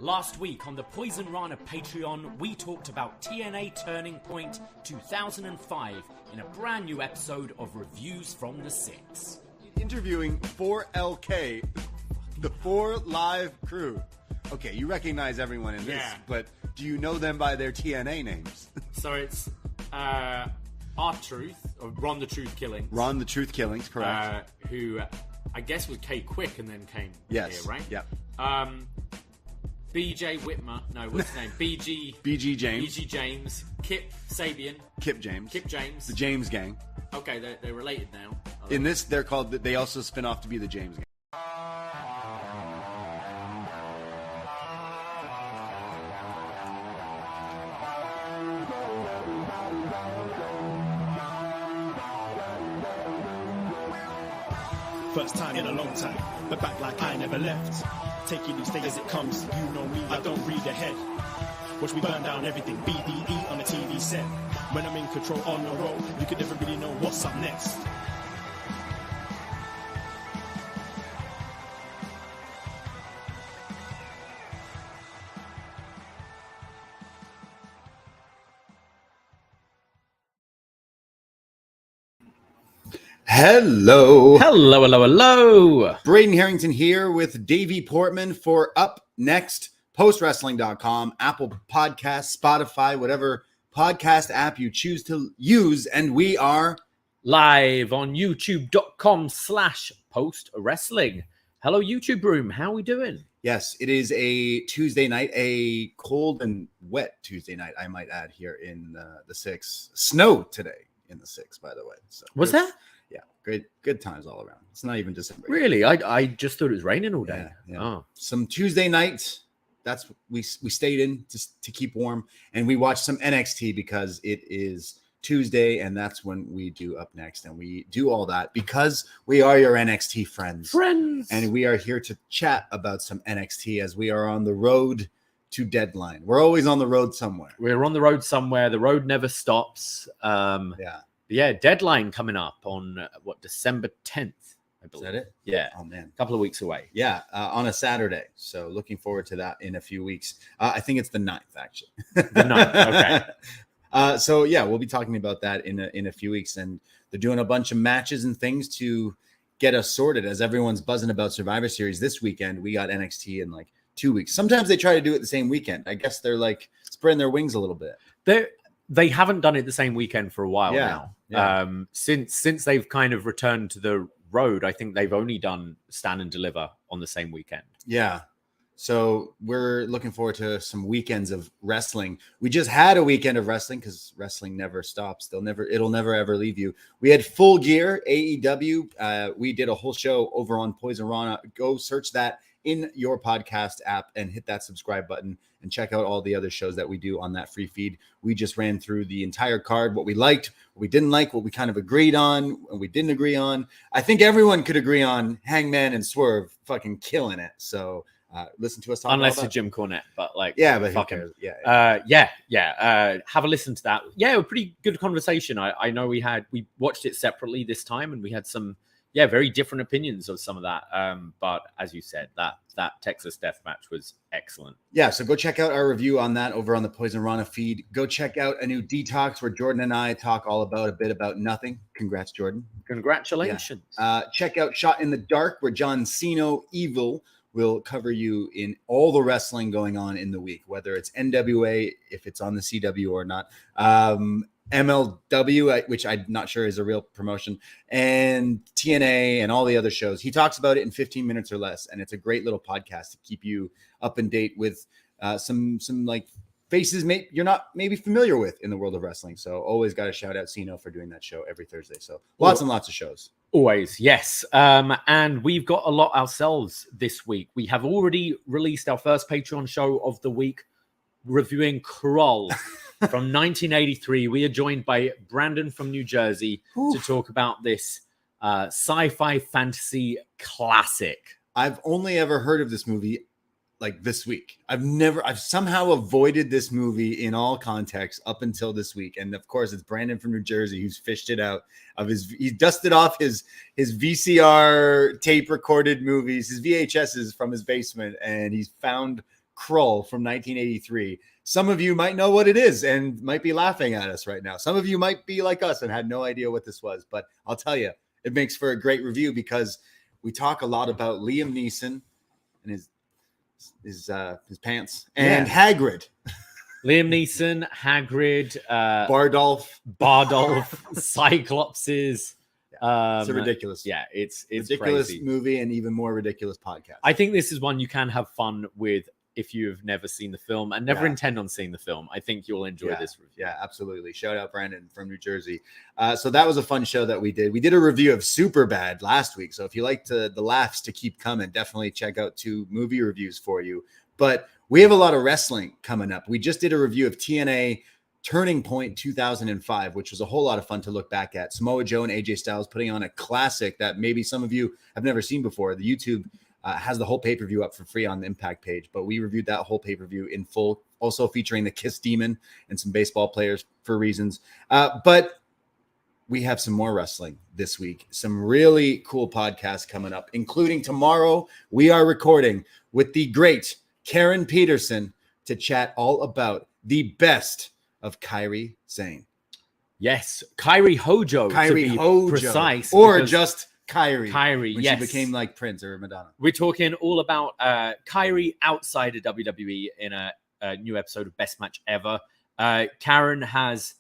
Last week on the Poisonrana Patreon, we talked about TNA Turning Point 2005 in a brand new episode of Reviews from the Six. Interviewing 4LK, the 4 Live crew. Okay, you recognize everyone in this, but do you know them by their TNA names? So it's R-Truth, or Ron the Truth Killings. Ron the Truth Killings, correct. Who I guess was K Quick and then came here, right? Yeah. BJ Whitmer, no, what's his name? BG James. BG James. Kip Sabian. Kip James. The James Gang. Okay, they're related now. In this, they're called, they also spin off to be the James Gang. First time in a long time, but back like I never left. Taking each day as it comes, you know me, I don't read ahead. Watch me burn down everything, BDE on the TV set. When I'm in control on the road, you can never really know what's up next. Hello. Braden Herrington here with Davie Portman for upNXT, postwrestling.com, Apple Podcasts, Spotify, whatever podcast app you choose to use. And we are live on youtube.com/postwrestling. Hello, YouTube room. How are we doing? Yes, it is a Tuesday night, a cold and wet Tuesday night, I might add, here in the 6. Snow today in the 6, by the way. So was that? Yeah, good times all around. It's not even December. Really? I just thought it was raining all day. Yeah. Oh. Some Tuesday night. That's we stayed in to keep warm, and we watched some NXT because it is Tuesday, and that's when we do Up Next, and we do all that because we are your NXT friends, and we are here to chat about some NXT as we are on the road to deadline. We're always on the road somewhere. We're on the road somewhere. The road never stops. Yeah, deadline coming up on December 10th, I believe. Is that it? Yeah. Oh, man. A couple of weeks away. Yeah, on a Saturday. So looking forward to that in a few weeks. I think it's the 9th, actually. The 9th, okay. So, yeah, we'll be talking about that in a few weeks. And they're doing a bunch of matches and things to get us sorted. As everyone's buzzing about Survivor Series this weekend, we got NXT in like 2 weeks. Sometimes they try to do it the same weekend. I guess they're like spreading their wings a little bit. They haven't done it the same weekend for a while now. Yeah. Since they've kind of returned to the road, I think they've only done Stand and Deliver on the same weekend. Yeah. So we're looking forward to some weekends of wrestling. We just had a weekend of wrestling because wrestling never stops. It'll never ever leave you. We had Full Gear AEW. We did a whole show over on Poisonrana. Go search that in your podcast app and hit that subscribe button and check out all the other shows that we do on that free feed. We just ran through the entire card, what we liked, what we didn't like, what we kind of agreed on, and we didn't agree on. I think everyone could agree on Hangman and Swerve fucking killing it. So listen to us talk unless about you're Jim Cornette, but like, but fuck him. Have a listen to that. Yeah, a pretty good conversation. I know we watched it separately this time, and we had some very different opinions of some of that. But as you said, that Texas death match was excellent. Yeah, so go check out our review on that over on the Poisonrana feed. Go check out a new Detox where Jordan and I talk all about a bit about nothing. Congrats, Jordan. Congratulations. Yeah. Check out Shot in the Dark where John Cena Evil will cover you in all the wrestling going on in the week, whether it's NWA, if it's on the CW or not. MLW, which I'm not sure is a real promotion, and TNA and all the other shows. He talks about it in 15 minutes or less, and it's a great little podcast to keep you up and date with some like faces you're not maybe familiar with in the world of wrestling. So always got to shout out Cino for doing that show every Thursday. So lots and lots of shows. Always, yes. And we've got a lot ourselves this week. We have already released our first Patreon show of the week, reviewing Krull from 1983. We are joined by Brandon from New Jersey to talk about this sci-fi fantasy classic. I've only ever heard of this movie like this week. I've somehow avoided this movie in all contexts up until this week. And of course it's Brandon from New Jersey who's fished it out of he dusted off his VCR tape recorded movies, his VHSs from his basement, and he's found Krull from 1983. Some of you might know what it is and might be laughing at us right now. Some of you might be like us and had no idea what this was, but I'll tell you, it makes for a great review because we talk a lot about Liam Neeson and his pants and Hagrid. Liam Neeson, Hagrid, Bardolph, Cyclopses. It's a ridiculous. Yeah, it's ridiculous crazy. movie and even more ridiculous podcast. I think this is one you can have fun with if you've never seen the film and never intend on seeing the film. I think you'll enjoy this review. Yeah, absolutely. Shout out Brandon from New Jersey. So that was a fun show that we did. We did a review of Superbad last week. So if you like the laughs to keep coming, definitely check out 2 movie reviews for you. But we have a lot of wrestling coming up. We just did a review of TNA Turning Point 2005, which was a whole lot of fun to look back at. Samoa Joe and AJ Styles putting on a classic that maybe some of you have never seen before. The YouTube has the whole pay-per-view up for free on the Impact page, but we reviewed that whole pay-per-view in full, also featuring the Kiss Demon and some baseball players for reasons. But we have some more wrestling this week, some really cool podcasts coming up, including tomorrow we are recording with the great Karen Peterson to chat all about the best of Kairi Sane. Yes, Kairi Hojo, to be precise. Or just Kairi, when yes. she became like Prince or Madonna. We're talking all about Kairi outside of WWE in a new episode of Best Match Ever. Karen has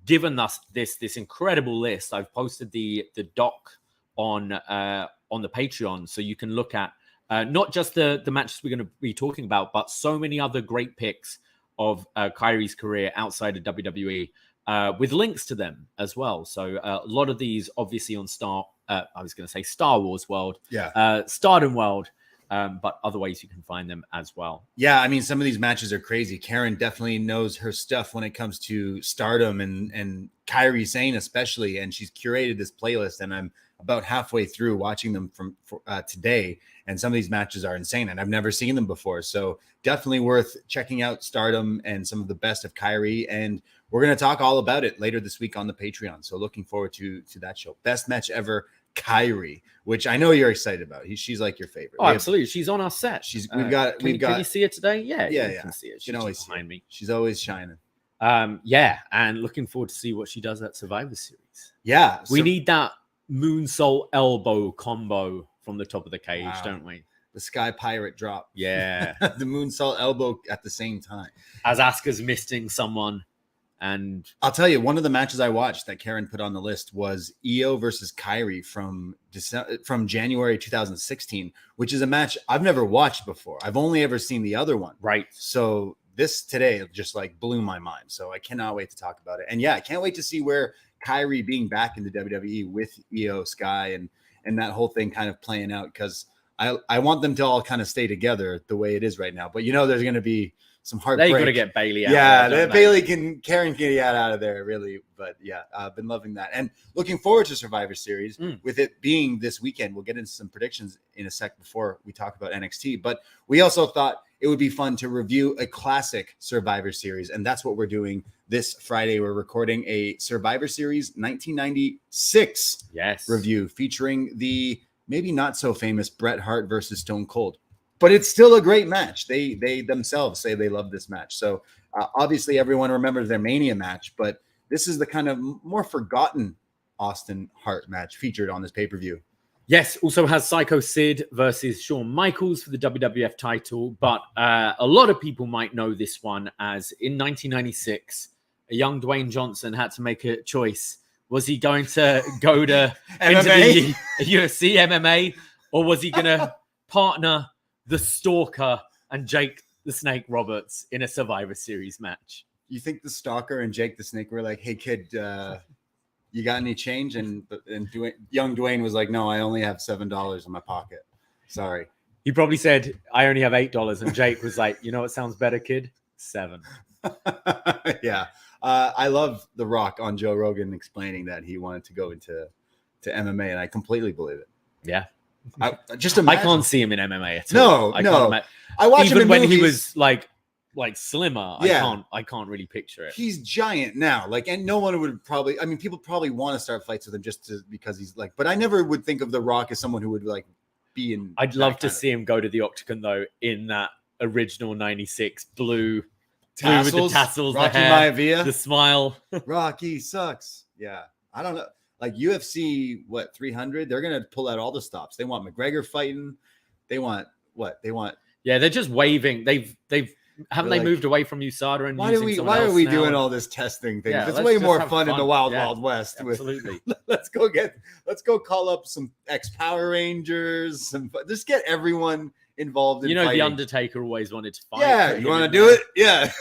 given us this incredible list. I've posted the doc on the Patreon, so you can look at not just the matches we're going to be talking about, but so many other great picks of Kairi's career outside of WWE. With links to them as well. So a lot of these obviously on Star Wars World, Stardom World, but other ways you can find them as well. Yeah, I mean, some of these matches are crazy. Karen definitely knows her stuff when it comes to Stardom and Kairi Sane especially, and she's curated this playlist, and I'm about halfway through watching them from today, and some of these matches are insane, and I've never seen them before. So definitely worth checking out Stardom and some of the best of Kairi, and we're going to talk all about it later this week on the Patreon. So looking forward to that show. Best match ever, Kairi, which I know you're excited about. She's like your favorite. Oh, absolutely. She's on our set. We've got. Can you see it today? Yeah. You can see it. She's you can always behind me. She's always shining. And looking forward to see what she does at Survivor Series. Yeah. We need that moonsault elbow combo from the top of the cage, don't we? The Sky Pirate drop. Yeah. The moonsault elbow at the same time. As Asuka's missing someone. And I'll tell you, one of the matches I watched that Karen put on the list was Io versus Kairi from January 2016, which is a match I've never watched before. I've only ever seen the other one. Right. So this today just like blew my mind. So I cannot wait to talk about it. And yeah, I can't wait to see where Kairi being back in the WWE with Io, Sky, and that whole thing kind of playing out, because I want them to all kind of stay together the way it is right now. But there's going to be some heartbreak. They're going to get Bailey out. Yeah, Karen can get out of there, really. But yeah, I've been loving that. And looking forward to Survivor Series with it being this weekend. We'll get into some predictions in a sec before we talk about NXT. But we also thought it would be fun to review a classic Survivor Series. And that's what we're doing this Friday. We're recording a Survivor Series 1996 review featuring the maybe not so famous Bret Hart versus Stone Cold. But it's still a great match. They themselves say they love this match. So obviously everyone remembers their Mania match, but this is the kind of more forgotten Austin Hart match featured on this pay-per-view. Yes, also has Psycho Sid versus Shawn Michaels for the WWF title. But a lot of people might know this one as in 1996, a young Dwayne Johnson had to make a choice. Was he going to go to into the UFC MMA, or was he going to partner the Stalker and Jake the Snake Roberts in a Survivor Series match? You think the Stalker and Jake the Snake were like, "Hey kid, you got any change?" And young Dwayne was like, "No, I only have $7 in my pocket. Sorry." He probably said, "I only have $8," and Jake was like, "You know what sounds better, kid? 7." Yeah, I love The Rock on Joe Rogan explaining that he wanted to go into MMA, and I completely believe it. Yeah. I can't see him in MMA at all. No. I watch him in when movies. He was like slimmer. Yeah. I can't really picture it. He's giant now. And no one would probably. I mean, people probably want to start fights with him because he's like. But I never would think of The Rock as someone who would like be in. I'd love to see him go to the octagon though in that original 96 blue Tassels, with the tassels, Rocky the hair, Maivia. the smile. Rocky sucks. Yeah. I don't know. Like UFC, 300? They're going to pull out all the stops. They want McGregor fighting. They want what? They want. Yeah, they're just waving. Haven't they like, moved away from USADA and why using are we now? doing all this testing thing? Yeah, it's let's way just more have fun in the Wild Yeah, Wild West. Absolutely. Let's go call up some ex-Power Rangers. Just get everyone involved in You know, fighting. The Undertaker always wanted to fight. Yeah, you want to do it? Yeah.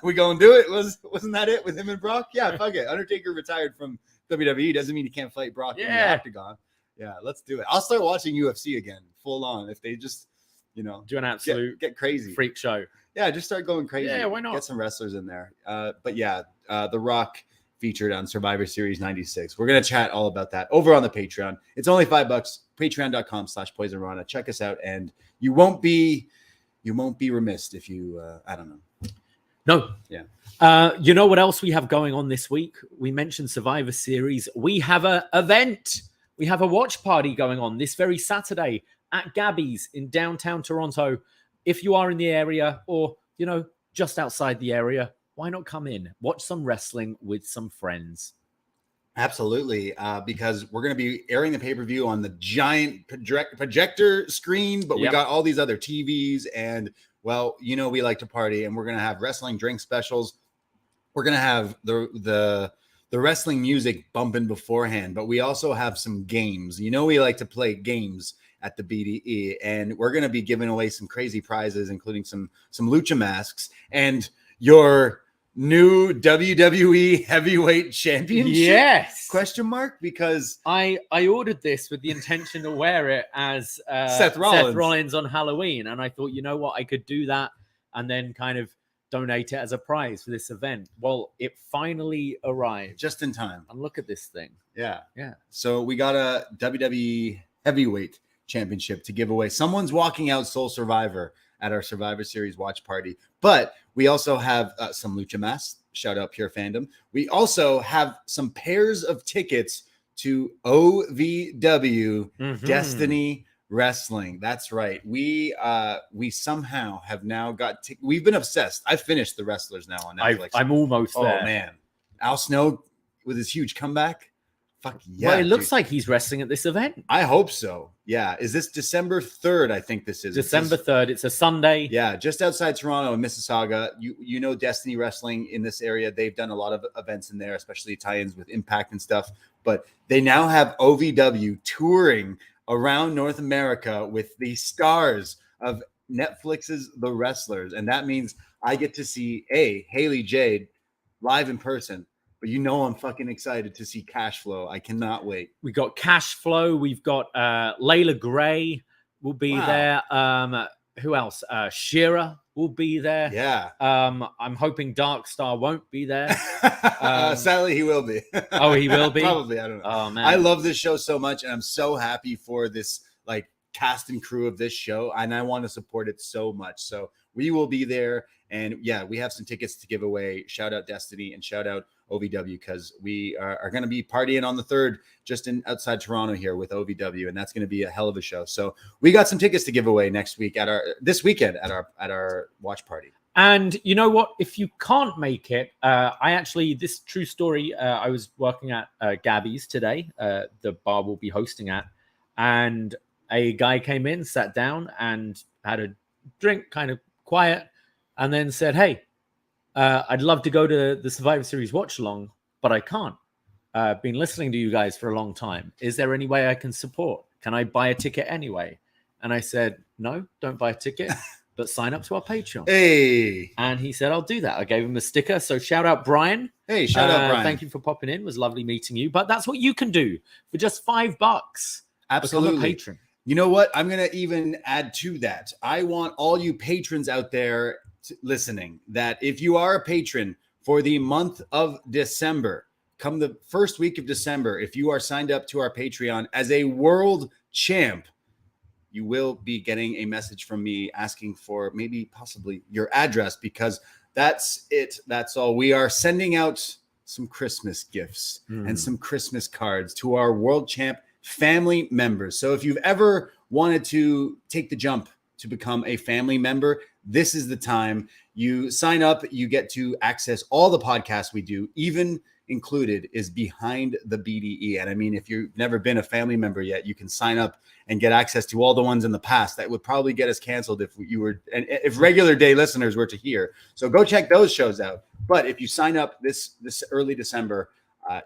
We going to do it? Wasn't that it with him and Brock? Yeah, fuck it. Undertaker retired from WWE. Doesn't mean he can't fight Brock in the octagon. Yeah, let's do it. I'll start watching UFC again, full on. If they just, do an absolute get crazy. freak show. Yeah, just start going crazy. Yeah, why not? Get some wrestlers in there. But yeah, The Rock featured on Survivor Series 96. We're going to chat all about that over on the Patreon. It's only $5, patreon.com/Poisonrana. Check us out, and you won't be remiss if you, I don't know. No. Yeah. You know what else we have going on this week? We mentioned Survivor Series. We have an event. We have a watch party going on this very Saturday at Gabby's in downtown Toronto. If you are in the area or, just outside the area, why not come in, watch some wrestling with some friends? Absolutely, because we're going to be airing the pay-per-view on the giant projector screen, but we got all these other TVs, and, well, we like to party, and we're going to have wrestling drink specials. We're going to have the wrestling music bumping beforehand, but we also have some games. We like to play games at the BDE, and we're going to be giving away some crazy prizes, including some lucha masks and your new WWE Heavyweight Championship. Yes. Question mark? Because I ordered this with the intention to wear it as Seth Rollins on Halloween, and I thought, you know what, I could do that and then kind of donate it as a prize for this event. Well, it finally arrived just in time. And look at this thing. Yeah. Yeah. So we got a WWE Heavyweight Championship to give away. Someone's walking out Soul Survivor at our Survivor Series watch party, but we also have some lucha masks. Shout out Pure Fandom. We also have some pairs of tickets to OVW Destiny Wrestling. That's right. We somehow have now got we've been obsessed. I've finished The Wrestlers now on Netflix. I'm almost there. Oh man, Al Snow with his huge comeback. Fuck yeah. Well, it looks like he's wrestling at this event. I hope so. Yeah. Is this December 3rd? I think this is. December 3rd. It's a Sunday. Yeah. Just outside Toronto in Mississauga. You know Destiny Wrestling in this area. They've done a lot of events in there, especially tie-ins with Impact and stuff. But they now have OVW touring around North America with the stars of Netflix's The Wrestlers. And that means I get to see Haley Jade live in person. But I'm fucking excited to see Cash Flow. I cannot wait. We got Cash Flow. We've got Layla Gray will be there. Who else? Shira will be there. Yeah. I'm hoping Dark Star won't be there. Sadly, he will be. Oh, he will be? Probably. I don't know. Oh, man. I love this show so much, and I'm so happy for this cast and crew of this show, and I want to support it so much. So we will be there, and yeah, we have some tickets to give away. Shout out Destiny and shout out OVW, because we are going to be partying on the 3rd just outside Toronto here with OVW, and that's going to be a hell of a show. So we got some tickets to give away this weekend at our watch party. And you know what? If you can't make it, this true story, I was working at Gabby's today, the bar we'll be hosting at, and a guy came in, sat down, and had a drink, kind of quiet, and then said, "Hey, I'd love to go to the Survivor Series watch along, but I can't. Been listening to you guys for a long time. Is there any way I can support? Can I buy a ticket anyway?" And I said, "No, don't buy a ticket, but sign up to our Patreon." Hey. And he said, "I'll do that." I gave him a sticker. So shout out Brian. Hey, shout out Brian. Thank you for popping in. It was lovely meeting you. But that's what you can do for just $5. Absolutely. Become a patron. You know what? I'm going to even add to that. I want all you patrons out there listening that if you are a patron for the month of December, come the first week of December, if you are signed up to our Patreon as a world champ, you will be getting a message from me asking for possibly your address, because that's it. That's all. We are sending out some Christmas gifts and some Christmas cards to our world champ family members. So if you've ever wanted to take the jump to become a family member, this is the time. You sign up, you get to access all the podcasts we do, even included is Behind the BDE. And I mean, if you've never been a family member yet, you can sign up and get access to all the ones in the past that would probably get us canceled if you were, and if regular day listeners were to hear. So go check those shows out. But if you sign up this early December,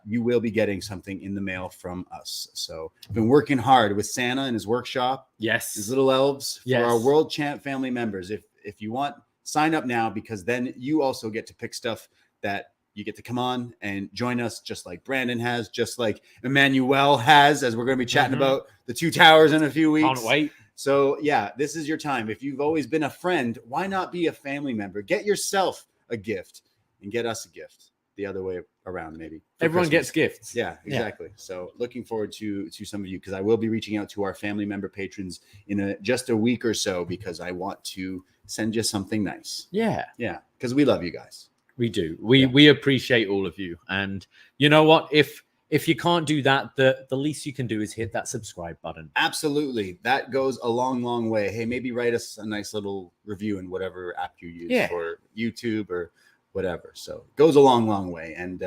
you will be getting something in the mail from us. So I've been working hard with Santa and his workshop. Yes. His little elves Yes. for our World Champ family members. If you want, sign up now, because then you also get to pick stuff that you get to come on and join us, just like Brandon has, just like Emmanuel has, as we're going to be chatting about the Two Towers in a few weeks. Can't wait. So yeah, this is your time. If you've always been a friend, why not be a family member? Get yourself a gift and get us a gift. The other way around, maybe. Everyone gets gifts. Yeah, exactly. Yeah. So looking forward to some of you, because I will be reaching out to our family member patrons in just a week or so, because I want to send you something nice. Yeah. Yeah, because we love you guys. We do. We appreciate all of you. And you know what? If you can't do that, the least you can do is hit that subscribe button. Absolutely. That goes a long, long way. Hey, maybe write us a nice little review in whatever app you use for YouTube or whatever. So it goes a long, long way. And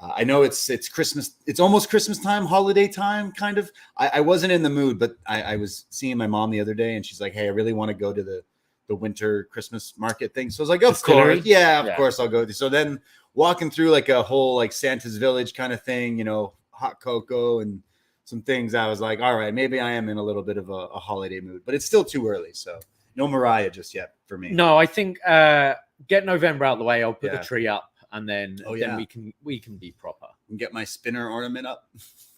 I know it's Christmas. It's almost Christmas time, holiday time, kind of. I wasn't in the mood, but I was seeing my mom the other day, and she's like, hey, I really want to go to the winter Christmas market thing. So I was like, of course. Yeah, of course I'll go. So then walking through like a whole like Santa's Village kind of thing, you know, hot cocoa and some things, I was like, all right, maybe I am in a little bit of a holiday mood, but it's still too early. So no Mariah just yet for me. No, I think get November out of the way. I'll put the tree up, and then we can be proper. And get my spinner ornament up.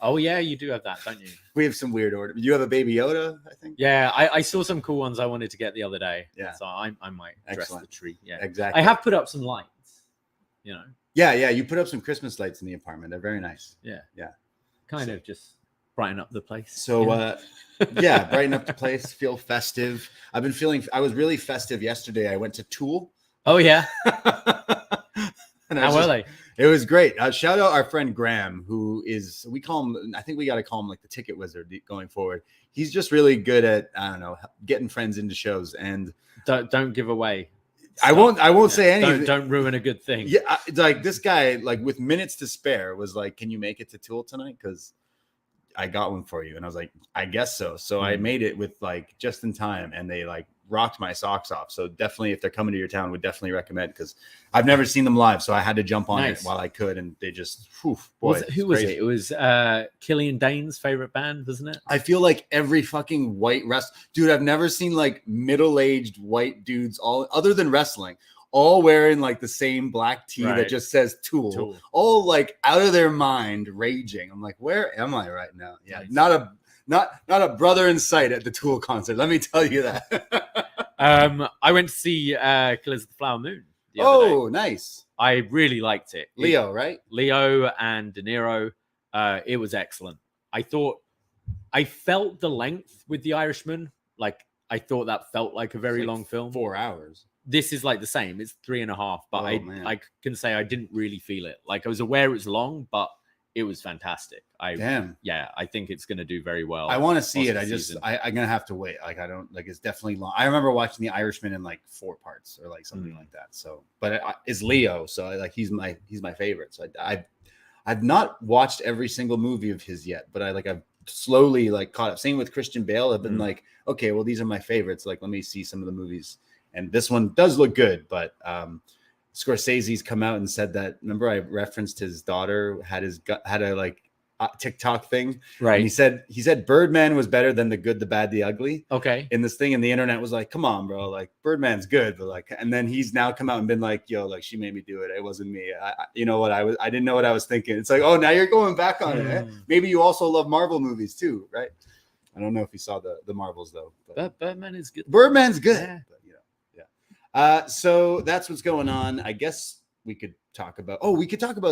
Oh yeah, you do have that, don't you? We have some weird order. You have a Baby Yoda, I think. Yeah, I saw some cool ones I wanted to get the other day. Yeah, so I might dress the tree. Yeah, exactly. I have put up some lights. You know. Yeah. You put up some Christmas lights in the apartment. They're very nice. Yeah. Kind of just brighten up the place. So brighten up the place. Feel festive. I was really festive yesterday. I went to Tool. Oh yeah. How were they? It was great. Shout out our friend Graham, who is, we call him, I think we got to call him like the ticket wizard going forward. He's just really good at, I don't know, getting friends into shows. And don't give away stuff. I won't say anything. Don't ruin a good thing. Yeah, like this guy, like with minutes to spare, was like, "Can you make it to Tool tonight? Because I got one for you." And I was like, "I guess so." So I made it with like just in time, and they like rocked my socks off. So definitely, if they're coming to your town, would definitely recommend, because I've never seen them live, so I had to jump on it while I could, and they just, who was it? It was Killian Dane's favorite band, wasn't it? I feel like every fucking white dude, I've never seen like middle-aged white dudes, all other than wrestling, all wearing like the same black tee that just says Tool, all like out of their mind, raging. I'm like, where am I right now? Yeah, nice. Not a brother in sight at the Tool concert. Let me tell you that. I went to see Killers of the Flower Moon. Oh, nice. I really liked it. Leo, right? Leo and De Niro. It was excellent. I felt the length with The Irishman. Like, I thought that felt like a very long film. 4 hours. This is like the same. It's 3.5, but I can say I didn't really feel it. Like, I was aware it was long, but it was fantastic. I think it's going to do very well. I want to see it. I'm going to have to wait. Like, I don't like, it's definitely long. I remember watching The Irishman in like 4 parts or like something like that. So, but it's Leo. So like, he's my favorite. So I've not watched every single movie of his yet, but I've slowly like caught up. Same with Christian Bale. I've been like, okay, well, these are my favorites. Like, let me see some of the movies. And this one does look good, but, Scorsese's come out and said that. Remember, I referenced his daughter had a like TikTok thing, right? And he said Birdman was better than The Good, the Bad, the Ugly. Okay. In this thing, and the internet was like, "Come on, bro! Like Birdman's good," but like, and then he's now come out and been like, "Yo, like she made me do it. It wasn't me. You know what? I didn't know what I was thinking." It's like, oh, now you're going back on it. Eh? Maybe you also love Marvel movies too, right? I don't know if you saw the Marvels though. But Birdman is good. Birdman's good. Yeah. So that's what's going on. I guess we could talk about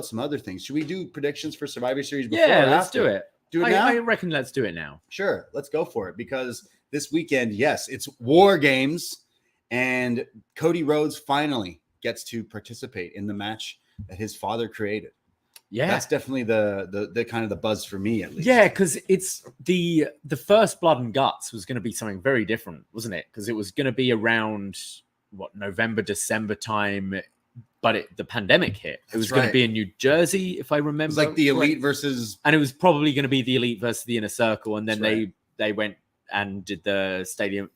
some other things. Should we do predictions for Survivor Series before or let's after? do it. Do it now? I reckon let's do it now. Sure. Let's go for it, because this weekend, yes, it's War Games, and Cody Rhodes finally gets to participate in the match that his father created. Yeah, that's definitely the kind of the buzz for me, at least. Yeah, because it's the first Blood and Guts was going to be something very different, wasn't it? Because it was going to be around November, December time, but the pandemic hit. It was going right. to be in New Jersey, if I remember. It was like the Elite versus... And it was probably going to be the Elite versus the Inner Circle. And then That's they went and did the Stadium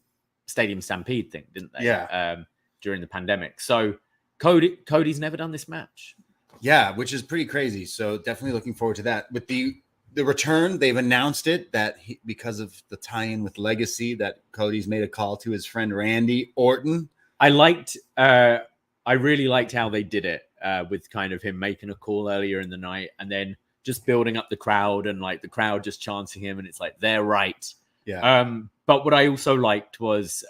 Stampede thing, didn't they? Yeah. During the pandemic. So Cody's never done this match. Yeah, which is pretty crazy. So definitely looking forward to that. With the return, they've announced it that because of the tie-in with Legacy, that Cody's made a call to his friend Randy Orton. I really liked how they did it with kind of him making a call earlier in the night and then just building up the crowd and like the crowd just chanting him, and it's like they're right. Yeah. But what I also liked was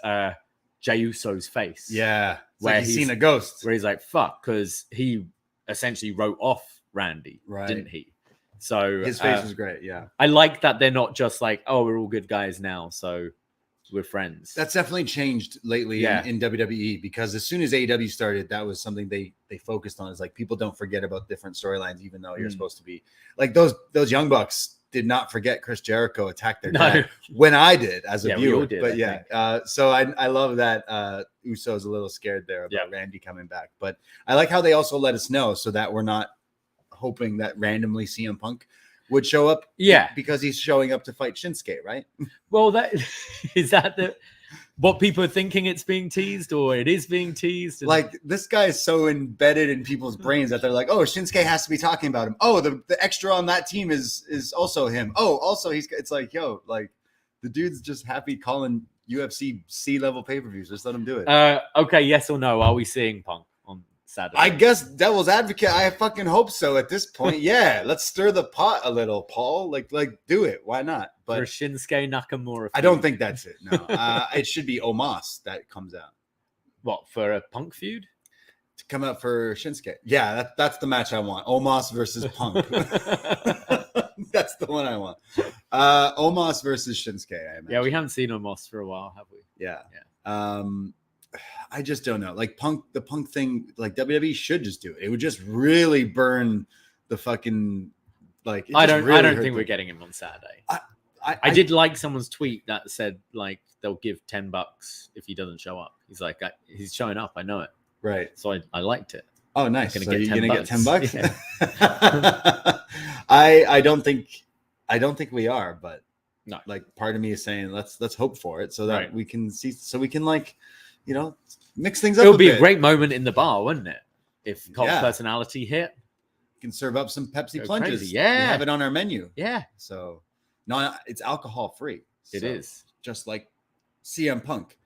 Jey Uso's face. Yeah. Where like he's seen a ghost. Where he's like, fuck, because he essentially wrote off Randy, right? Didn't he? So his face was great. Yeah. I like that they're not just like, oh, we're all good guys now, so we're friends. That's definitely changed lately in WWE, because as soon as AEW started, that was something they focused on. Is like, people don't forget about different storylines, even though you're supposed to be like those Young Bucks did not forget Chris Jericho attacked their dad when I did as a viewer. Did, but so I love that Uso's a little scared there about Randy coming back. But I like how they also let us know so that we're not hoping that randomly CM Punk would show up. Yeah. Because he's showing up to fight Shinsuke, right? Well, that is that what people are thinking it's being teased, or it is being teased. Like, this guy is so embedded in people's brains that they're like, oh, Shinsuke has to be talking about him. Oh, the extra on that team is also him. Oh, also it's like, yo, like the dude's just happy calling UFC C-level pay-per-views. Just let him do it. Okay, yes or no? Are we seeing Punk on Saturday? I guess devil's advocate. I fucking hope so at this point. Yeah, let's stir the pot a little, Paul. Like do it. Why not? But for a Shinsuke Nakamura. I don't think that's it. No, it should be Omos that comes out. What, for a Punk feud? To come out for Shinsuke. Yeah, that's the match I want. Omos versus Punk. That's the one I want. Omos versus Shinsuke. I imagine. Yeah, we haven't seen Omos for a while, have we? Yeah. I just don't know. Like the Punk thing, like WWE should just do it. It would just really burn the fucking like. I don't think we're getting him on Saturday. I did like someone's tweet that said like they'll give $10 if he doesn't show up. He's like, he's showing up. I know it. Right. So I liked it. Oh, nice. You're gonna get $10? Yeah. I don't think we are, but no. Like, part of me is saying let's hope for it so that we can see, so we can like, mix things up. It would be a great moment in the bar, wouldn't it? If Cult Personality hit. You can serve up some Pepsi plunges. Crazy. Yeah. We have it on our menu. Yeah. So no, it's alcohol free. It is. Just like CM Punk.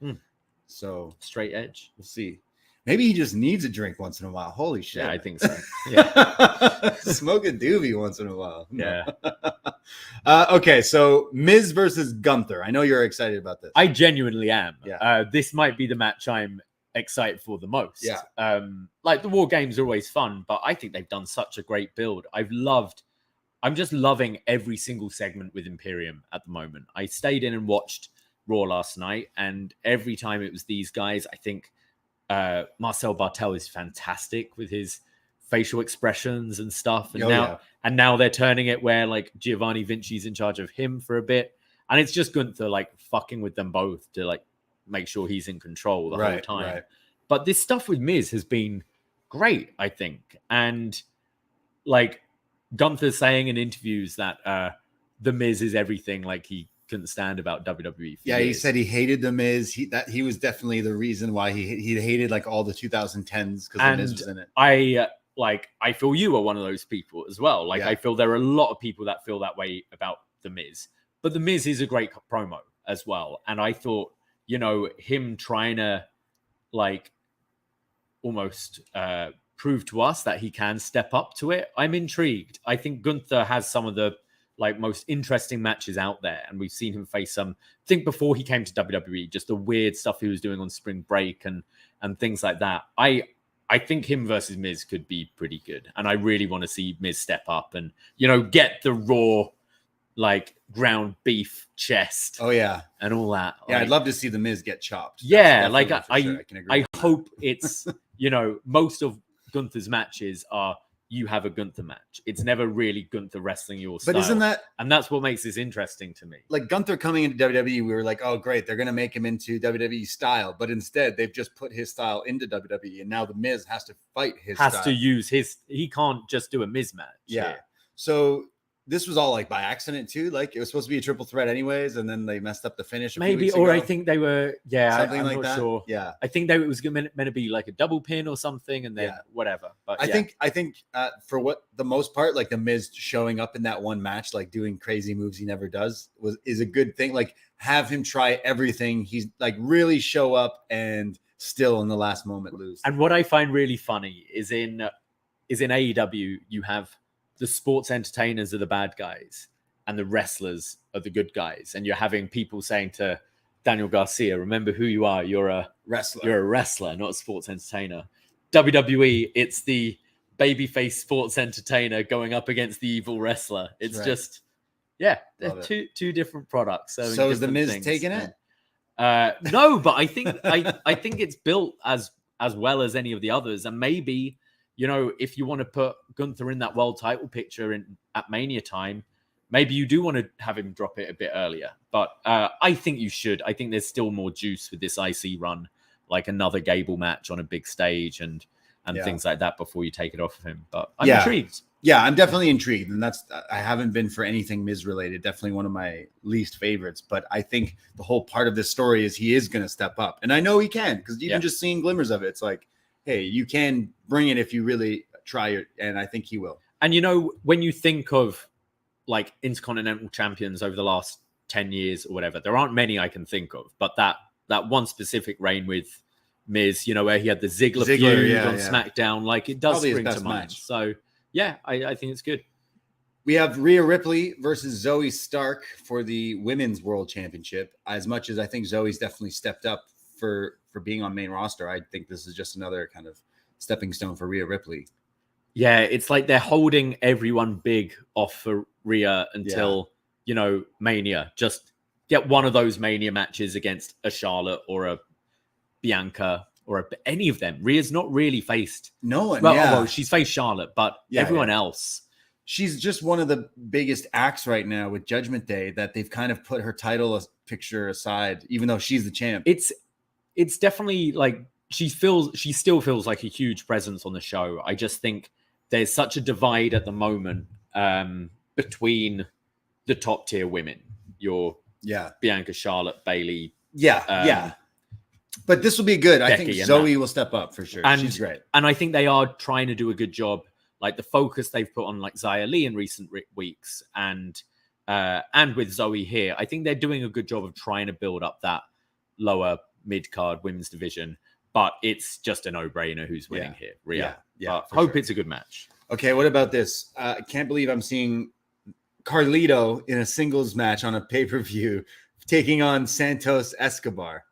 So straight edge. We'll see. Maybe he just needs a drink once in a while. Holy shit. Yeah, I think so. Yeah. Smoke a doobie once in a while. Yeah. Okay, so Miz versus Gunther. I know you're excited about this. I genuinely am. Yeah. This might be the match I'm excited for the most. Yeah. Like, the War Games are always fun, but I think they've done such a great build. I'm just loving every single segment with Imperium at the moment. I stayed in and watched Raw last night, and every time it was these guys, I think Marcel Bartel is fantastic with his facial expressions and stuff. And now they're turning it where like Giovanni Vinci's in charge of him for a bit. And it's just Gunther like fucking with them both to like make sure he's in control the whole time. Right. But this stuff with Miz has been great, I think. And like Gunther saying in interviews that the Miz is everything, like he couldn't stand about WWE. Yeah, he said he hated the Miz. He was definitely the reason why he hated like all the 2010s because the Miz was in it. I feel you are one of those people as well. Like, I feel there are a lot of people that feel that way about the Miz, but the Miz is a great promo as well. And I thought, him trying to like almost prove to us that he can step up to it. I'm intrigued. I think Gunther has some of the like most interesting matches out there, and we've seen him face some. I think before he came to WWE, just the weird stuff he was doing on Spring Break and things like that. I think him versus Miz could be pretty good, and I really want to see Miz step up and get the raw like ground beef chest. Oh yeah, and all that. Yeah, like, I'd love to see the Miz get chopped. Yeah, like sure. I hope it's most of Gunther's matches are you have a Gunther match. It's never really Gunther wrestling your style. But isn't that... And that's what makes this interesting to me. Like Gunther coming into WWE, we were like, oh, great, they're going to make him into WWE style. But instead, they've just put his style into WWE. And now The Miz has to fight his style. Has to use his... He can't just do a Miz match. Yeah. Here. So this was all like by accident too. Like it was supposed to be a triple threat anyways. And then they messed up the finish. Maybe, or I think they were... Yeah, something I'm like not that. sure. Yeah. I think it was meant to be like a double pin or something. And then whatever. But I think for what the most part, like the Miz showing up in that one match, like doing crazy moves he never does is a good thing. Like have him try everything. He's like really show up and still in the last moment lose. And what I find really funny is in AEW, you have the sports entertainers are the bad guys and the wrestlers are the good guys. And you're having people saying to Daniel Garcia, remember who you are. You're a wrestler. You're a wrestler, not a sports entertainer. WWE, it's the babyface sports entertainer going up against the evil wrestler. It's just, they're two different products. So is the Miz taking it? No, but I think I think it's built as well as any of the others. And maybe, if you want to put Gunther in that world title picture at Mania time, maybe you do want to have him drop it a bit earlier. But I think you should. I think there's still more juice with this IC run, like another Gable match on a big stage and things like that before you take it off of him. But I'm intrigued. Yeah, I'm definitely intrigued. And I haven't been for anything Miz related. Definitely one of my least favorites. But I think the whole part of this story is he is going to step up. And I know he can, because even just seeing glimmers of it, it's like, hey, you can bring it if you really try it. And I think he will. And when you think of like Intercontinental champions over the last 10 years or whatever, there aren't many I can think of. But that one specific reign with Miz, where he had the Ziggler feud on SmackDown, like it does probably spring to mind. Match. So yeah, I think it's good. We have Rhea Ripley versus Zoe Stark for the Women's World Championship. As much as I think Zoe's definitely stepped up for being on main roster, I think this is just another kind of stepping stone for Rhea Ripley. Yeah, it's like they're holding everyone big off for Rhea until, Mania. Just get one of those Mania matches against a Charlotte or a Bianca or any of them. Rhea's not really faced. No one. Well, she's faced Charlotte, but everyone else. She's just one of the biggest acts right now with Judgment Day that they've kind of put her title picture aside, even though she's the champ. It's definitely like she still feels like a huge presence on the show. I just think there's such a divide at the moment between the top tier women. Your Bianca, Charlotte, Bayley. But this will be good. Becky, I think Zoe will step up for sure. She's great. And I think they are trying to do a good job. Like the focus they've put on like Xia Li in recent weeks and with Zoe here, I think they're doing a good job of trying to build up that lower mid-card women's division. But it's just a no-brainer who's winning here. Rhea. Hope it's a good match. Okay, what about this? I can't believe I'm seeing Carrillo in a singles match on a pay-per-view taking on Santos Escobar.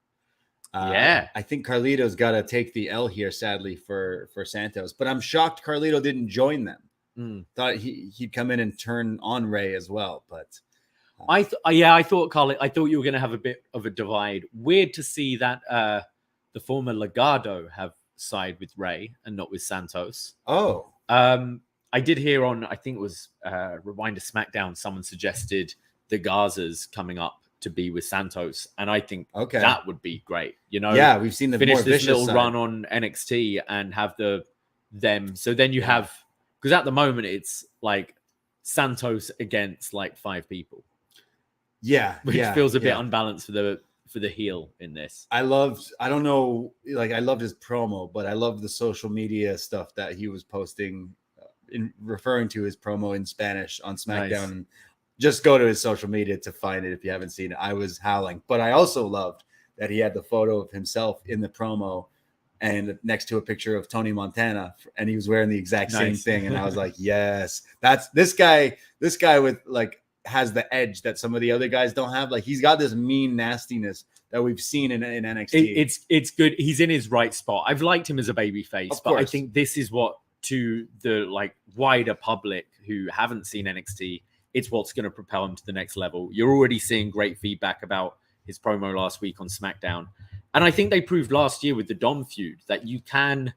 I think Carlito's got to take the L here, sadly, for Santos. But I'm shocked Carrillo didn't join them. Thought he'd come in and turn on Ray as well. But I thought you were going to have a bit of a divide. Weird to see that the former Legado have side with Ray and not with Santos. Oh, I did hear on, I think it was Rewind to SmackDown, someone suggested the Garzas coming up to be with Santos, and I think that would be great. We've seen the finish more this little side. run on NXT and have them. So then you have, because at the moment it's like Santos against like 5 people. Which feels a bit unbalanced for the heel in this. I loved his promo, but I loved the social media stuff that he was posting in referring to his promo in Spanish on SmackDown. Nice. Just go to his social media to find it if you haven't seen it. I was howling, but I also loved that he had the photo of himself in the promo and next to a picture of Tony Montana, and he was wearing the exact same thing. And I was like, yes, that's this guy with like has the edge that some of the other guys don't have. Like he's got this mean nastiness that we've seen in NXT. It's good. He's in his right spot. I've liked him as a babyface, but I think this is what to the like wider public who haven't seen NXT, it's what's going to propel him to the next level. You're already seeing great feedback about his promo last week on SmackDown. And I think they proved last year with the Dom feud that you can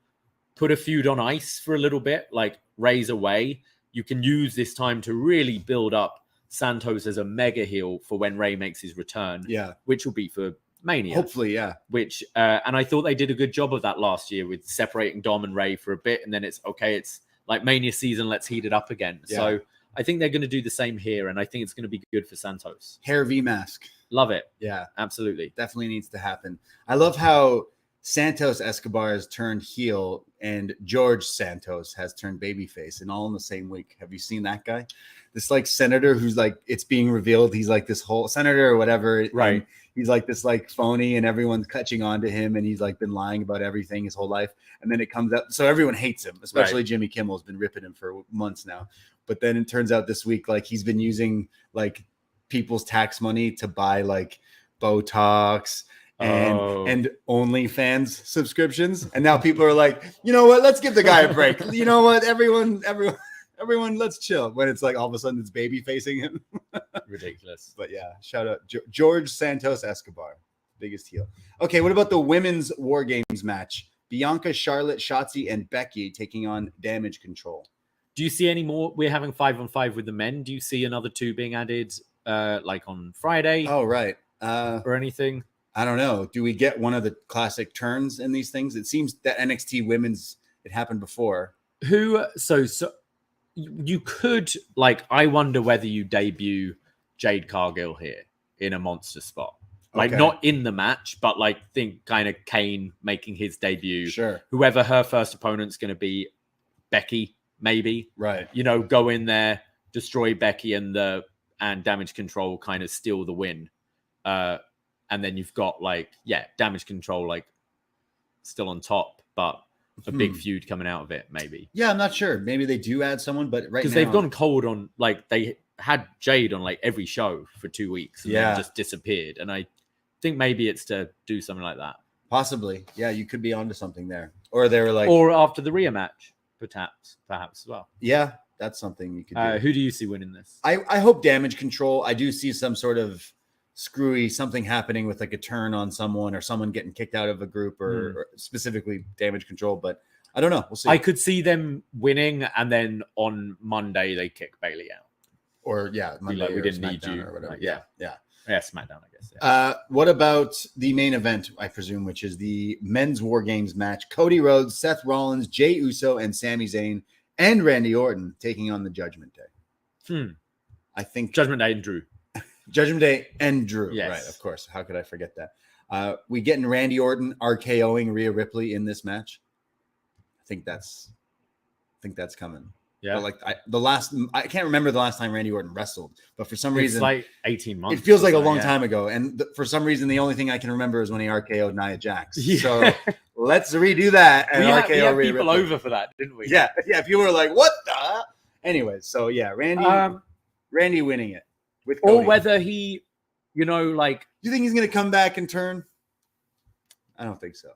put a feud on ice for a little bit, like Ray's away, you can use this time to really build up Santos as a mega heel for when Ray makes his return. Yeah. Which will be for Mania. Hopefully, yeah. Which, and I thought they did a good job of that last year with separating Dom and Ray for a bit. And then it's like Mania season, let's heat it up again. Yeah. So I think they're going to do the same here. And I think it's going to be good for Santos. Hair V mask. Love it. Yeah. Absolutely. Definitely needs to happen. I love how Santos Escobar has turned heel and George Santos has turned babyface, and all in the same week. Have you seen that guy? This like senator who's like, it's being revealed he's like this whole senator or whatever. Right. He's like this like phony, and everyone's catching on to him, and he's like been lying about everything his whole life. And then it comes out. So everyone hates him, especially Jimmy Kimmel's been ripping him for months now. But then it turns out this week, like he's been using like people's tax money to buy like Botox and OnlyFans subscriptions. And now people are like, you know what? Let's give the guy a break. You know what? Everyone, let's chill. When it's like all of a sudden it's baby facing him. Ridiculous. But yeah, shout out George Santos Escobar, biggest heel. Okay, what about the women's War Games match? Bianca, Charlotte, Shotzi, and Becky taking on Damage Control. Do you see any more? We're having 5-on-5 with the men. Do you see another 2 being added like on Friday? Oh, right. Or anything? I don't know. Do we get one of the classic turns in these things? It seems that NXT women's, it happened before. So you could, like, I wonder whether you debut Jade Cargill here in a monster spot. Like, not in the match, but like, think kind of Kane making his debut. Sure. Whoever her first opponent's going to be, Becky, maybe. Right. You know, go in there, destroy Becky, and Damage Control kind of steal the win. And then you've got Damage Control like still on top, but a big feud coming out of it, maybe. Yeah, I'm not sure. Maybe they do add someone, but right now because they've gone cold on, like, they had Jade on like every show for 2 weeks and then just disappeared. And I think maybe it's to do something like that. Possibly. Yeah, you could be onto something there. Or they were like, or after the Rhea match, perhaps as well. Yeah, that's something you could do. Who do you see winning this? I hope Damage Control. I do see some sort of screwy something happening with like a turn on someone or someone getting kicked out of a group or specifically Damage Control, but I don't know. We'll see. I could see them winning and then on Monday they kick Bailey out. Or Monday, like, we didn't need you or whatever. Like, yeah, SmackDown, I guess. Yeah. What about the main event, I presume, which is the men's War Games match? Cody Rhodes, Seth Rollins, Jey Uso, and Sami Zayn, and Randy Orton taking on the Judgment Day. I think Judgment Day and Drew. Judgment Day and Drew. Yes. Right, of course. How could I forget that? We getting Randy Orton RKOing Rhea Ripley in this match. I think that's coming. Yeah. But I can't remember the last time Randy Orton wrestled, but for some reason, it's like 18 months. It feels like a long time ago. And for some reason, the only thing I can remember is when he RKO'd Nia Jax. Yeah. So let's redo that. And we had people Ripley over for that, didn't we? Yeah. Yeah. People were like, what the? Anyways. So yeah, Randy winning it with Cody. Or whether he, do you think he's going to come back and turn? I don't think so.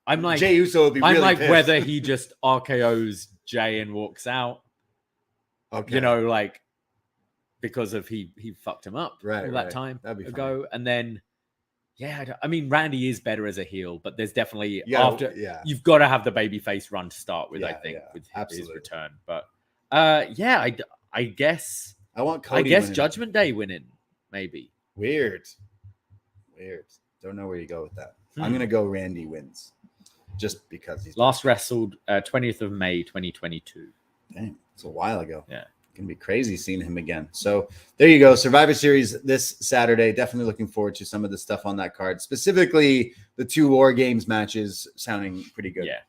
I'm like, Jey Uso would be really pissed. Whether he just RKO's Jay and walks out. Okay. Because of he fucked him up all that time ago. Funny. And then, Randy is better as a heel, but there's definitely you've got to have the babyface run to start with, I think, with his return. But I guess I want Cody. winning. Judgment Day winning, maybe. Weird. Don't know where you go with that. I'm gonna go Randy wins. Just because he's last wrestled 20th of May 2022. Dang, it's a while ago. Yeah, gonna be crazy seeing him again. So there you go. Survivor Series this Saturday. Definitely looking forward to some of the stuff on that card. Specifically, the 2 War Games matches sounding pretty good. Yeah,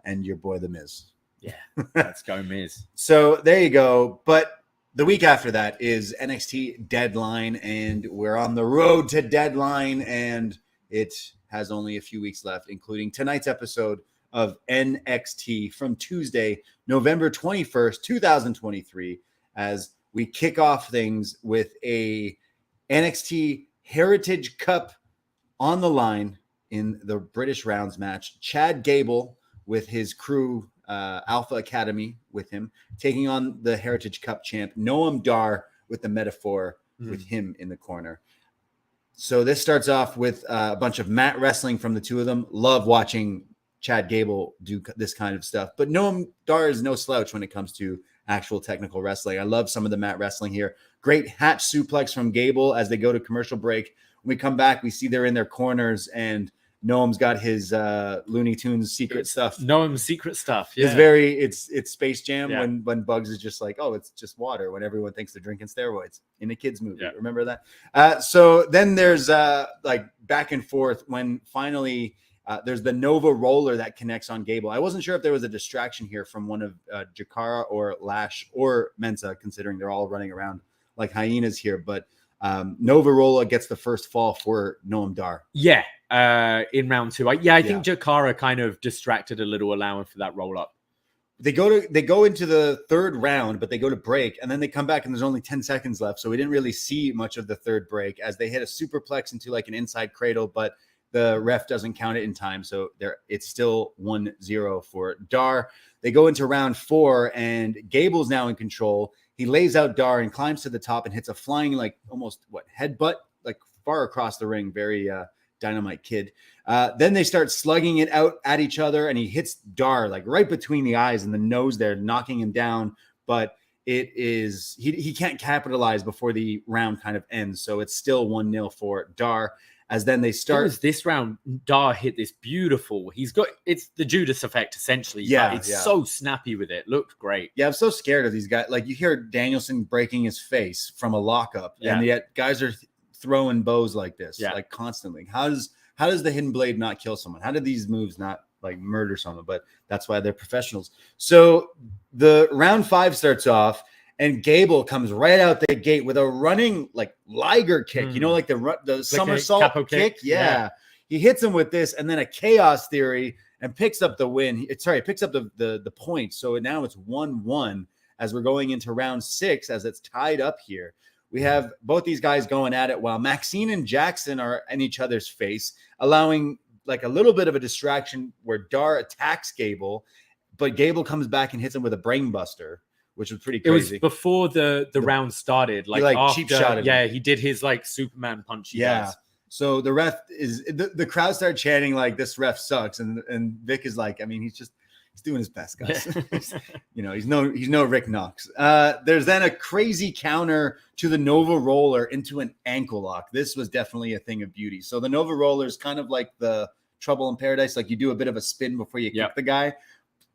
and your boy The Miz. Yeah, let's go Miz. So there you go. But the week after that is NXT Deadline, and we're on the road to Deadline, and it has only a few weeks left, including tonight's episode of NXT from Tuesday, November 21st, 2023, as we kick off things with a NXT Heritage Cup on the line in the British Rounds match. Chad Gable with his crew, Alpha Academy with him, taking on the Heritage Cup champ, Noam Dar, with the Metaphor with him in the corner. So this starts off with a bunch of mat wrestling from the two of them. Love watching Chad Gable do this kind of stuff. But Noam Dar is no slouch when it comes to actual technical wrestling. I love some of the mat wrestling here. Great hatch suplex from Gable as they go to commercial break. When we come back, we see they're in their corners and Noam's got his Looney Tunes secret stuff. Noam's secret stuff. Yeah. It's Space Jam when Bugs is just like, oh, it's just water when everyone thinks they're drinking steroids in a kid's movie. Yeah. Remember that? So then there's like back and forth when finally there's the Nova roller that connects on Gable. I wasn't sure if there was a distraction here from one of Jakara or Lash or Mensa, considering they're all running around like hyenas here. But Nova roller gets the first fall for Noam Dar. Yeah. In round 2. I think Jakara kind of distracted a little, allowing for that roll up. They go into the third round, but they go to break and then they come back and there's only 10 seconds left. So we didn't really see much of the third break as they hit a superplex into like an inside cradle, but the ref doesn't count it in time. So it's still 1-0 for Dar. They go into round 4 and Gable's now in control. He lays out Dar and climbs to the top and hits a flying, like almost headbutt, like far across the ring. Very, Dynamite Kid. Then they start slugging it out at each other, and he hits Dar like right between the eyes and the nose there, knocking him down. But it is he can't capitalize before the round kind of ends, so it's still 1-0 for Dar. As then they start. It was this round, Dar hit this beautiful. It's the Judas effect essentially. Yeah, it's so snappy with it. Looked great. Yeah, I'm so scared of these guys. Like you hear Danielson breaking his face from a lockup, and yet guys are throwing bows like this, like constantly. How does the hidden blade not kill someone? How did these moves not like murder someone? But that's why they're professionals. So the round 5 starts off, and Gable comes right out the gate with a running like Liger kick. You know, like the somersault kick. Yeah, he hits him with this, and then a chaos theory, and picks up the win. Picks up the point. So now it's 1-1 as we're going into round 6, as it's tied up here. We have both these guys going at it while Maxine and Jackson are in each other's face, allowing like a little bit of a distraction where Dar attacks Gable, but Gable comes back and hits him with a brainbuster, which was pretty crazy. It was before the round started. Like after, cheap shot him. Yeah, he did his like Superman punch. Yeah. So the ref is the crowd started chanting like this ref sucks, and Vic is like, I mean, he's doing his best, guys. You know, he's no Rick Knox. There's then a crazy counter to the Nova roller into an ankle lock. This was definitely a thing of beauty. So the Nova roller is kind of like the Trouble in Paradise. Like you do a bit of a spin before you kick the guy,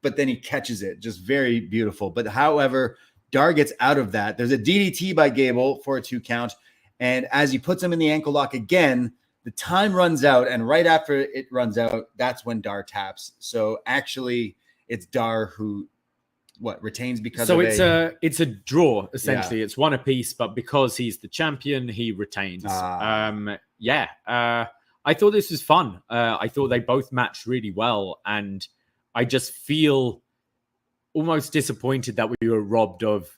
but then he catches it. Just very beautiful. But however, Dar gets out of that. There's a DDT by Gable for a 2 count. And as he puts him in the ankle lock again, the time runs out. And right after it runs out, that's when Dar taps. So actually, it's Dar who retains because of it's a draw essentially. It's one apiece, but because he's the champion, he retains. I thought this was fun. I thought they both matched really well, and I just feel almost disappointed that we were robbed of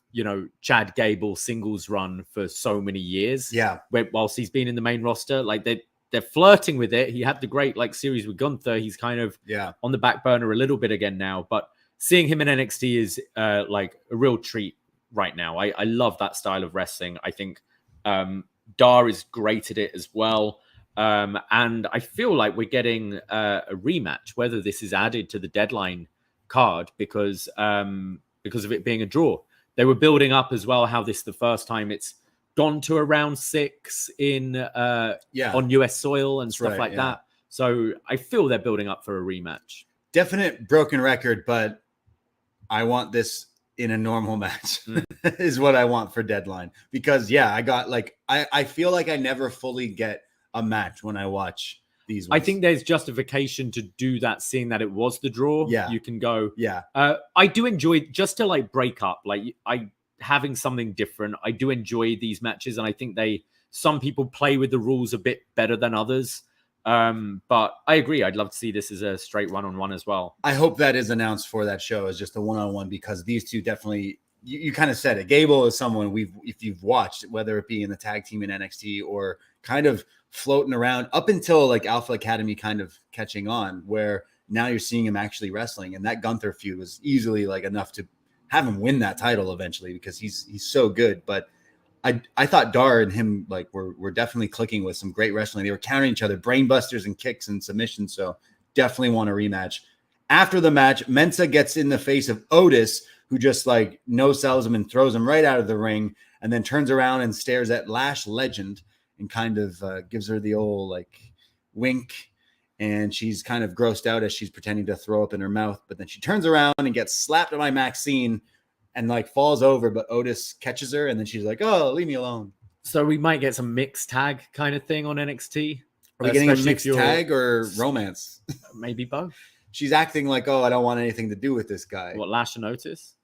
Chad Gable singles run for so many years. Yeah, whilst he's been in the main roster, like they're flirting with it. He had the great series with Gunther. He's kind of on the back burner a little bit again now. But seeing him in NXT is like a real treat right now. I love that style of wrestling. I think Dar is great at it as well. And I feel like we're getting a rematch, whether this is added to the deadline card because of it being a draw. They were building up as well how this is the first time it's gone to around 6 on US soil and stuff like that. So I feel they're building up for a rematch. Definite broken record, but I want this in a normal match is what I want for deadline. Because I got I feel like I never fully get a match when I watch these ones. I think there's justification to do that, seeing that it was the draw. Yeah. You can go. Yeah. I do enjoy just to break up. Having something different. I do enjoy these matches, and I think some people play with the rules a bit better than others. But I agree. I'd love to see this as a straight one-on-one as well. I hope that is announced for that show as just a one-on-one, because these two definitely, you kind of said it. Gable is someone if you've watched, whether it be in the tag team in NXT or kind of floating around up until Alpha Academy kind of catching on, where now you're seeing him actually wrestling. And that Gunther feud was easily enough to have him win that title eventually, because he's so good. But I thought Dar and him were definitely clicking with some great wrestling. They were countering each other, brain busters and kicks and submissions. So definitely want a rematch. After the match, Mensa gets in the face of Otis, who just like no-sells him and throws him right out of the ring, and then turns around and stares at Lash Legend and kind of gives her the old like wink. And she's kind of grossed out as she's pretending to throw up in her mouth. But then she turns around and gets slapped by Maxine and like falls over. But Otis catches her, and then she's like, "Oh, leave me alone." So we might get some mixed tag kind of thing on NXT. Are we getting a mixed tag or romance? Maybe both. She's acting like, "Oh, I don't want anything to do with this guy." What, Lash and Otis?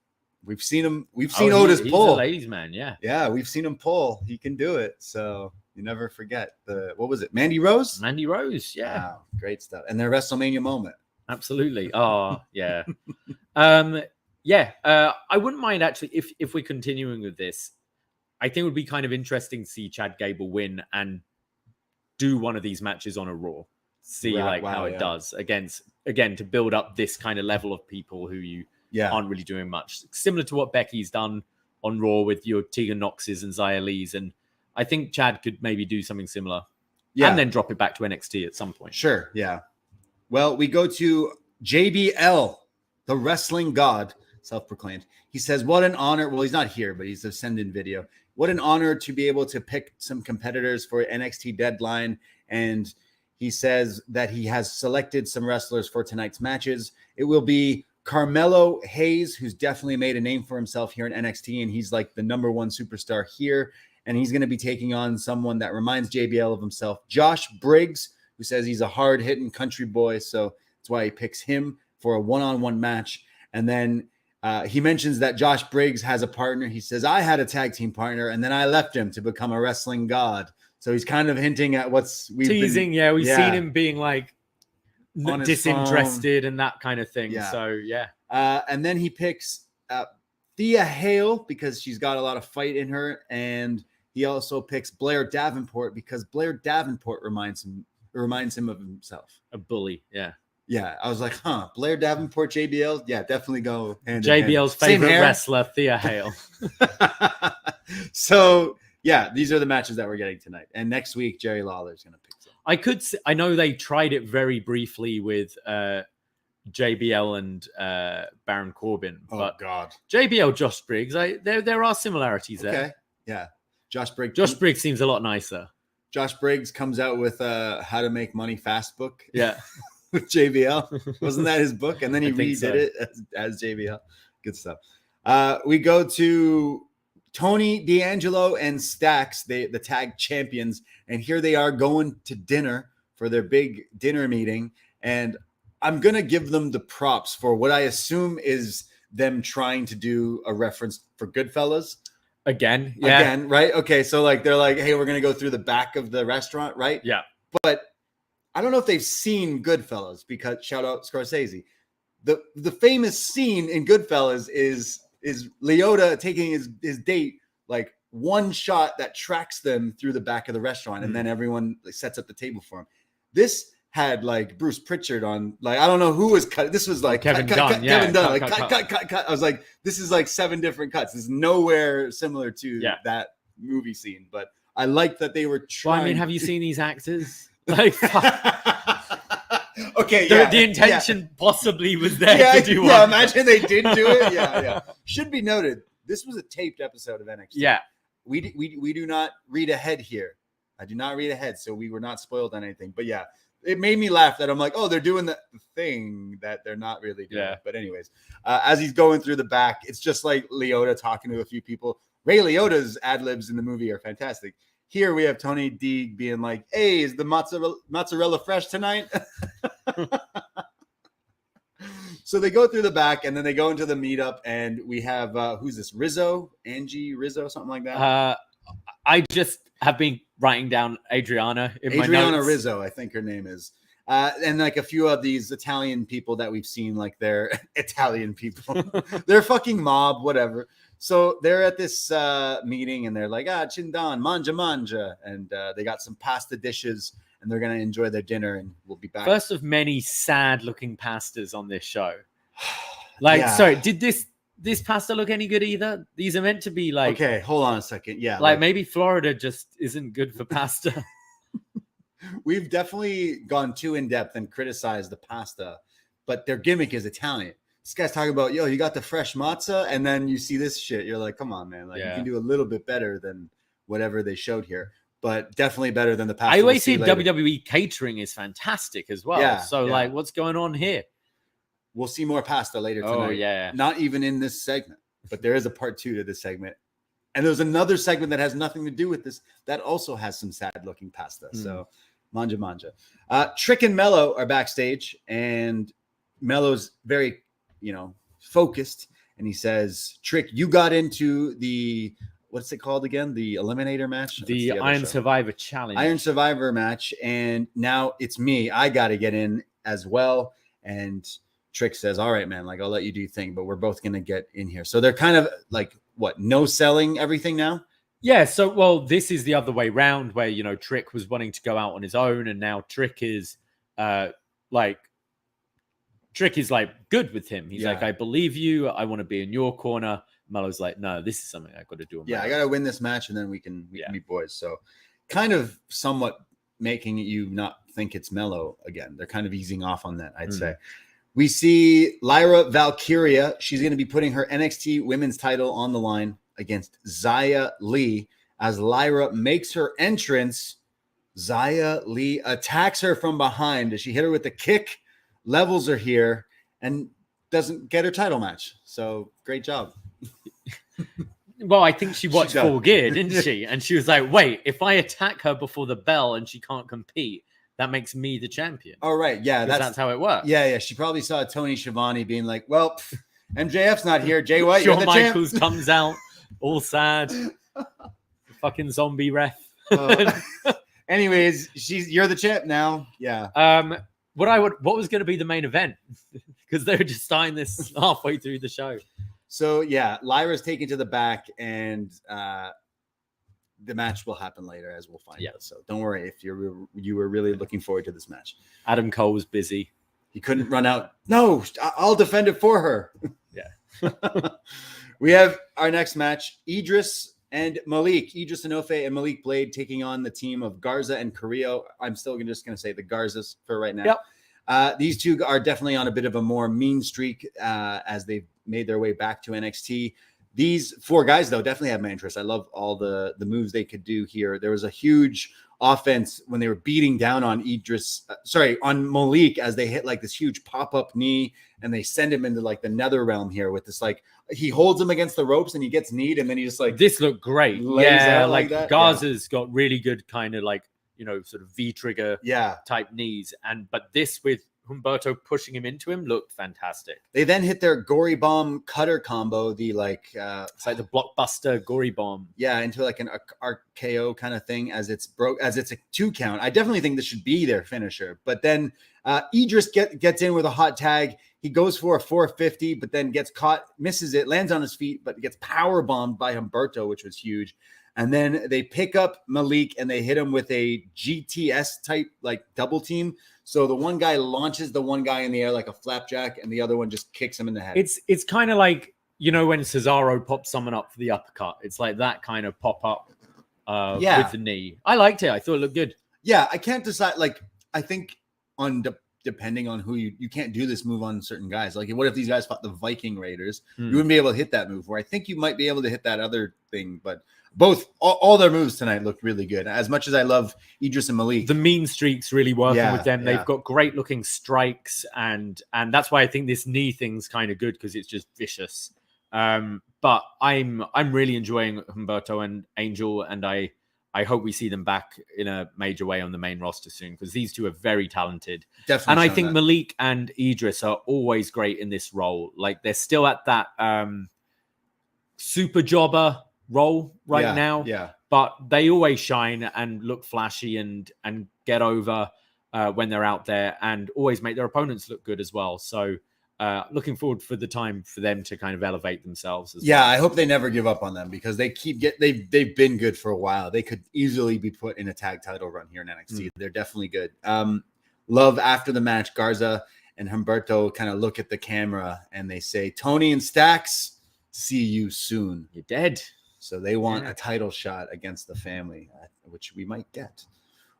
We've seen him. We've seen Otis he's pull. a ladies' man, yeah. Yeah, we've seen him pull. He can do it. So you never forget what was it? Mandy Rose? Mandy Rose, yeah. Wow, great stuff. And their WrestleMania moment. Absolutely. Oh, yeah. I wouldn't mind actually if we're continuing with this. I think it would be kind of interesting to see Chad Gable win and do one of these matches on a Raw. See how it does against, again, to build up this kind of level of people who you aren't really doing much. Similar to what Becky's done on Raw with your Tegan Noxes and Xia Li's. And I think Chad could maybe do something similar. Yeah. And then drop it back to NXT at some point. Sure, yeah. Well, we go to JBL, the wrestling god, self-proclaimed. He says, what an honor. Well, he's not here, but he's a send-in video. What an honor to be able to pick some competitors for NXT Deadline. And he says that he has selected some wrestlers for tonight's matches. It will be Carmelo Hayes, who's definitely made a name for himself here in NXT, and he's like the number one superstar here. And he's going to be taking on someone that reminds JBL of himself, Josh Briggs, who says he's a hard-hitting country boy, so that's why he picks him for a one-on-one match. And then he mentions that Josh Briggs has a partner. He says, I had a tag team partner, and then I left him to become a wrestling god. So he's kind of hinting at we've teasing. We've seen him being like disinterested and that kind of thing. Yeah. So, yeah. And then he picks Thea Hale because she's got a lot of fight in her. And he also picks Blair Davenport because Blair Davenport reminds him of himself. A bully, yeah. Yeah, I was like, Blair Davenport, JBL? Yeah, definitely go hand in hand. JBL's favorite wrestler, Thea Hale. So, yeah, these are the matches that we're getting tonight. And next week, Jerry Lawler's going to pick some. I know they tried it very briefly with JBL and Baron Corbin. But God. JBL, Josh Briggs, there are similarities there. Okay, yeah. Josh Briggs seems a lot nicer. Josh Briggs comes out with How to Make Money Fast book. Yeah. With JBL. Wasn't that his book? And then he redid it as JBL. Good stuff. We go to Tony D'Angelo and Stax, the tag champions. And here they are going to dinner for their big dinner meeting. And I'm going to give them the props for what I assume is them trying to do a reference for Goodfellas. Again, right? Okay, so like they're like, hey, we're going to go through the back of the restaurant, right? Yeah. But I don't know if they've seen Goodfellas because shout out Scorsese. The famous scene in Goodfellas is Leota taking his date, like one shot that tracks them through the back of the restaurant, and then everyone sets up the table for him. This had like Bruce Pritchard on, like I don't know who was cut. This was like Kevin Dunn. Kevin Dunn, cut. I was like, this is like 7 different cuts. This is nowhere similar to that movie scene, but I like that they were trying. Well, I mean, have you seen these actors? Like, okay, the intention possibly was there to do one. Yeah, imagine they did do it. Yeah. Should be noted, this was a taped episode of NXT. Yeah. We do not read ahead here. I do not read ahead, so we were not spoiled on anything. But yeah, it made me laugh that I'm like, oh, they're doing the thing that they're not really doing. Yeah. But anyways, as he's going through the back, it's just like Leota talking to a few people. Ray Liotta's ad-libs in the movie are fantastic. Here we have Tony D being like, hey, is the mozzarella fresh tonight? So they go through the back and then they go into the meetup and we have, who's this? Angie Rizzo, something like that. I just have been writing down Adriana in my notes. Adriana Rizzo, I think her name is. And like a few of these Italian people that we've seen, like they're Italian people. They're fucking mob, whatever. So they're at this meeting and they're like, Chindan, manja. And they got some pasta dishes and they're going to enjoy their dinner and we'll be back. First of many sad looking pastas on this show. Like, sorry, did this pasta look any good either? These are meant to be like... Okay, hold on a second. Yeah. Like maybe Florida just isn't good for pasta. We've definitely gone too in depth and criticized the pasta. but their gimmick is Italian. This guy's talking about, yo, you got the fresh matzah, and then you see this shit. You're like, come on, man. Like, you can do a little bit better than whatever they showed here, but definitely better than the past. I always see WWE catering is fantastic as well. Yeah, so, like, what's going on here? We'll see more pasta later tonight. Oh, yeah. Not even in this segment, but there is a part 2 to this segment. And there's another segment that has nothing to do with this that also has some sad-looking pasta. So, manja. Trick and Mello are backstage, and Mello's very, focused. And he says, Trick, you got into the, what's it called again? The Eliminator match? The Iron Survivor Challenge. Iron Survivor match. And now it's me. I got to get in as well. And Trick says, all right, man, like, I'll let you do your thing, but we're both going to get in here. So they're kind of like, no selling everything now? Yeah, so, well, this is the other way round where, Trick was wanting to go out on his own, and now Trick is, good with him. He's like, I believe you. I want to be in your corner. Mello's like, no, this is something I got to do. I got to win this match, and then we can be boys. So kind of somewhat making you not think it's Mello again. They're kind of easing off on that, I'd say. We see Lyra Valkyria. She's going to be putting her NXT women's title on the line against Xia Li. As Lyra makes her entrance, Xia Li attacks her from behind. Does she hit her with the kick? Levels her here and doesn't get her title match. So great job. Well, I think she watched Full Gear, didn't she? And she was like, wait, if I attack her before the bell and she can't compete, that makes me the champion. Oh, right. Yeah. That's how it works. Yeah. She probably saw Tony Schiavone being like, well, MJF's not here. Jay White, Shawn Michaels comes out all sad. Fucking zombie ref. Anyways, you're the champ now. Yeah. What was going to be the main event? Because they were just starting this halfway through the show. So, yeah, Lyra's taken to the back, and the match will happen later, as we'll find out. So don't worry if you were really looking forward to this match. Adam Cole was busy. He couldn't run out. No, I'll defend it for her. Yeah. We have our next match, Edris and Malik. Edris Enofe and Malik Blade taking on the team of Garza and Carrillo. I'm still just going to say the Garzas for right now. Yep. These two are definitely on a bit of a more mean streak as they've made their way back to NXT. These 4 guys, though, definitely have my interest. I love all the moves they could do here. There was a huge offense when they were beating down on on Malik as they hit like this huge pop-up knee, and they send him into like the nether realm here with this, like, he holds him against the ropes and he gets kneed, and then he just like, this looked great. Yeah, like Garza's got really good kind of like, sort of V-trigger type knees. But this with Humberto pushing him into him looked fantastic. They then hit their gory bomb cutter combo, it's like the blockbuster gory bomb. Yeah, into like an RKO kind of thing as it's a 2 count. I definitely think this should be their finisher. But then Edris gets in with a hot tag. He goes for a 450, but then gets caught, misses it, lands on his feet, but gets power bombed by Humberto, which was huge. And then they pick up Malik and they hit him with a GTS type like double team. So the one guy launches the one guy in the air like a flapjack, and the other one just kicks him in the head. It's kind of like, when Cesaro pops someone up for the uppercut. It's like that kind of pop up with the knee. I liked it. I thought it looked good. Yeah, I can't decide. Like, I think depending on who you can't do this move on certain guys. Like, what if these guys fought the Viking Raiders? You wouldn't be able to hit that move. Where I think you might be able to hit that other thing, but all their moves tonight looked really good. As much as I love Edris and Malik, the mean streak's really working with them. They've got great looking strikes, and that's why I think this knee thing's kind of good, because it's just vicious. But I'm really enjoying Humberto and Angel, and I hope we see them back in a major way on the main roster soon, because these two are very talented. Definitely. And I think Malik and Edris are always great in this role. Like, they're still at that super jobber role right now. Yeah. But they always shine and look flashy and get over when they're out there, and always make their opponents look good as well. So looking forward for the time for them to kind of elevate themselves as well. I hope they never give up on them, because they've been good for a while. They could easily be put in a tag title run here in NXT. They're definitely good. Love after the match, Garza and Humberto kind of look at the camera and they say, Tony and Stacks, see you soon. You're dead. So they want a title shot against the family, which we might get.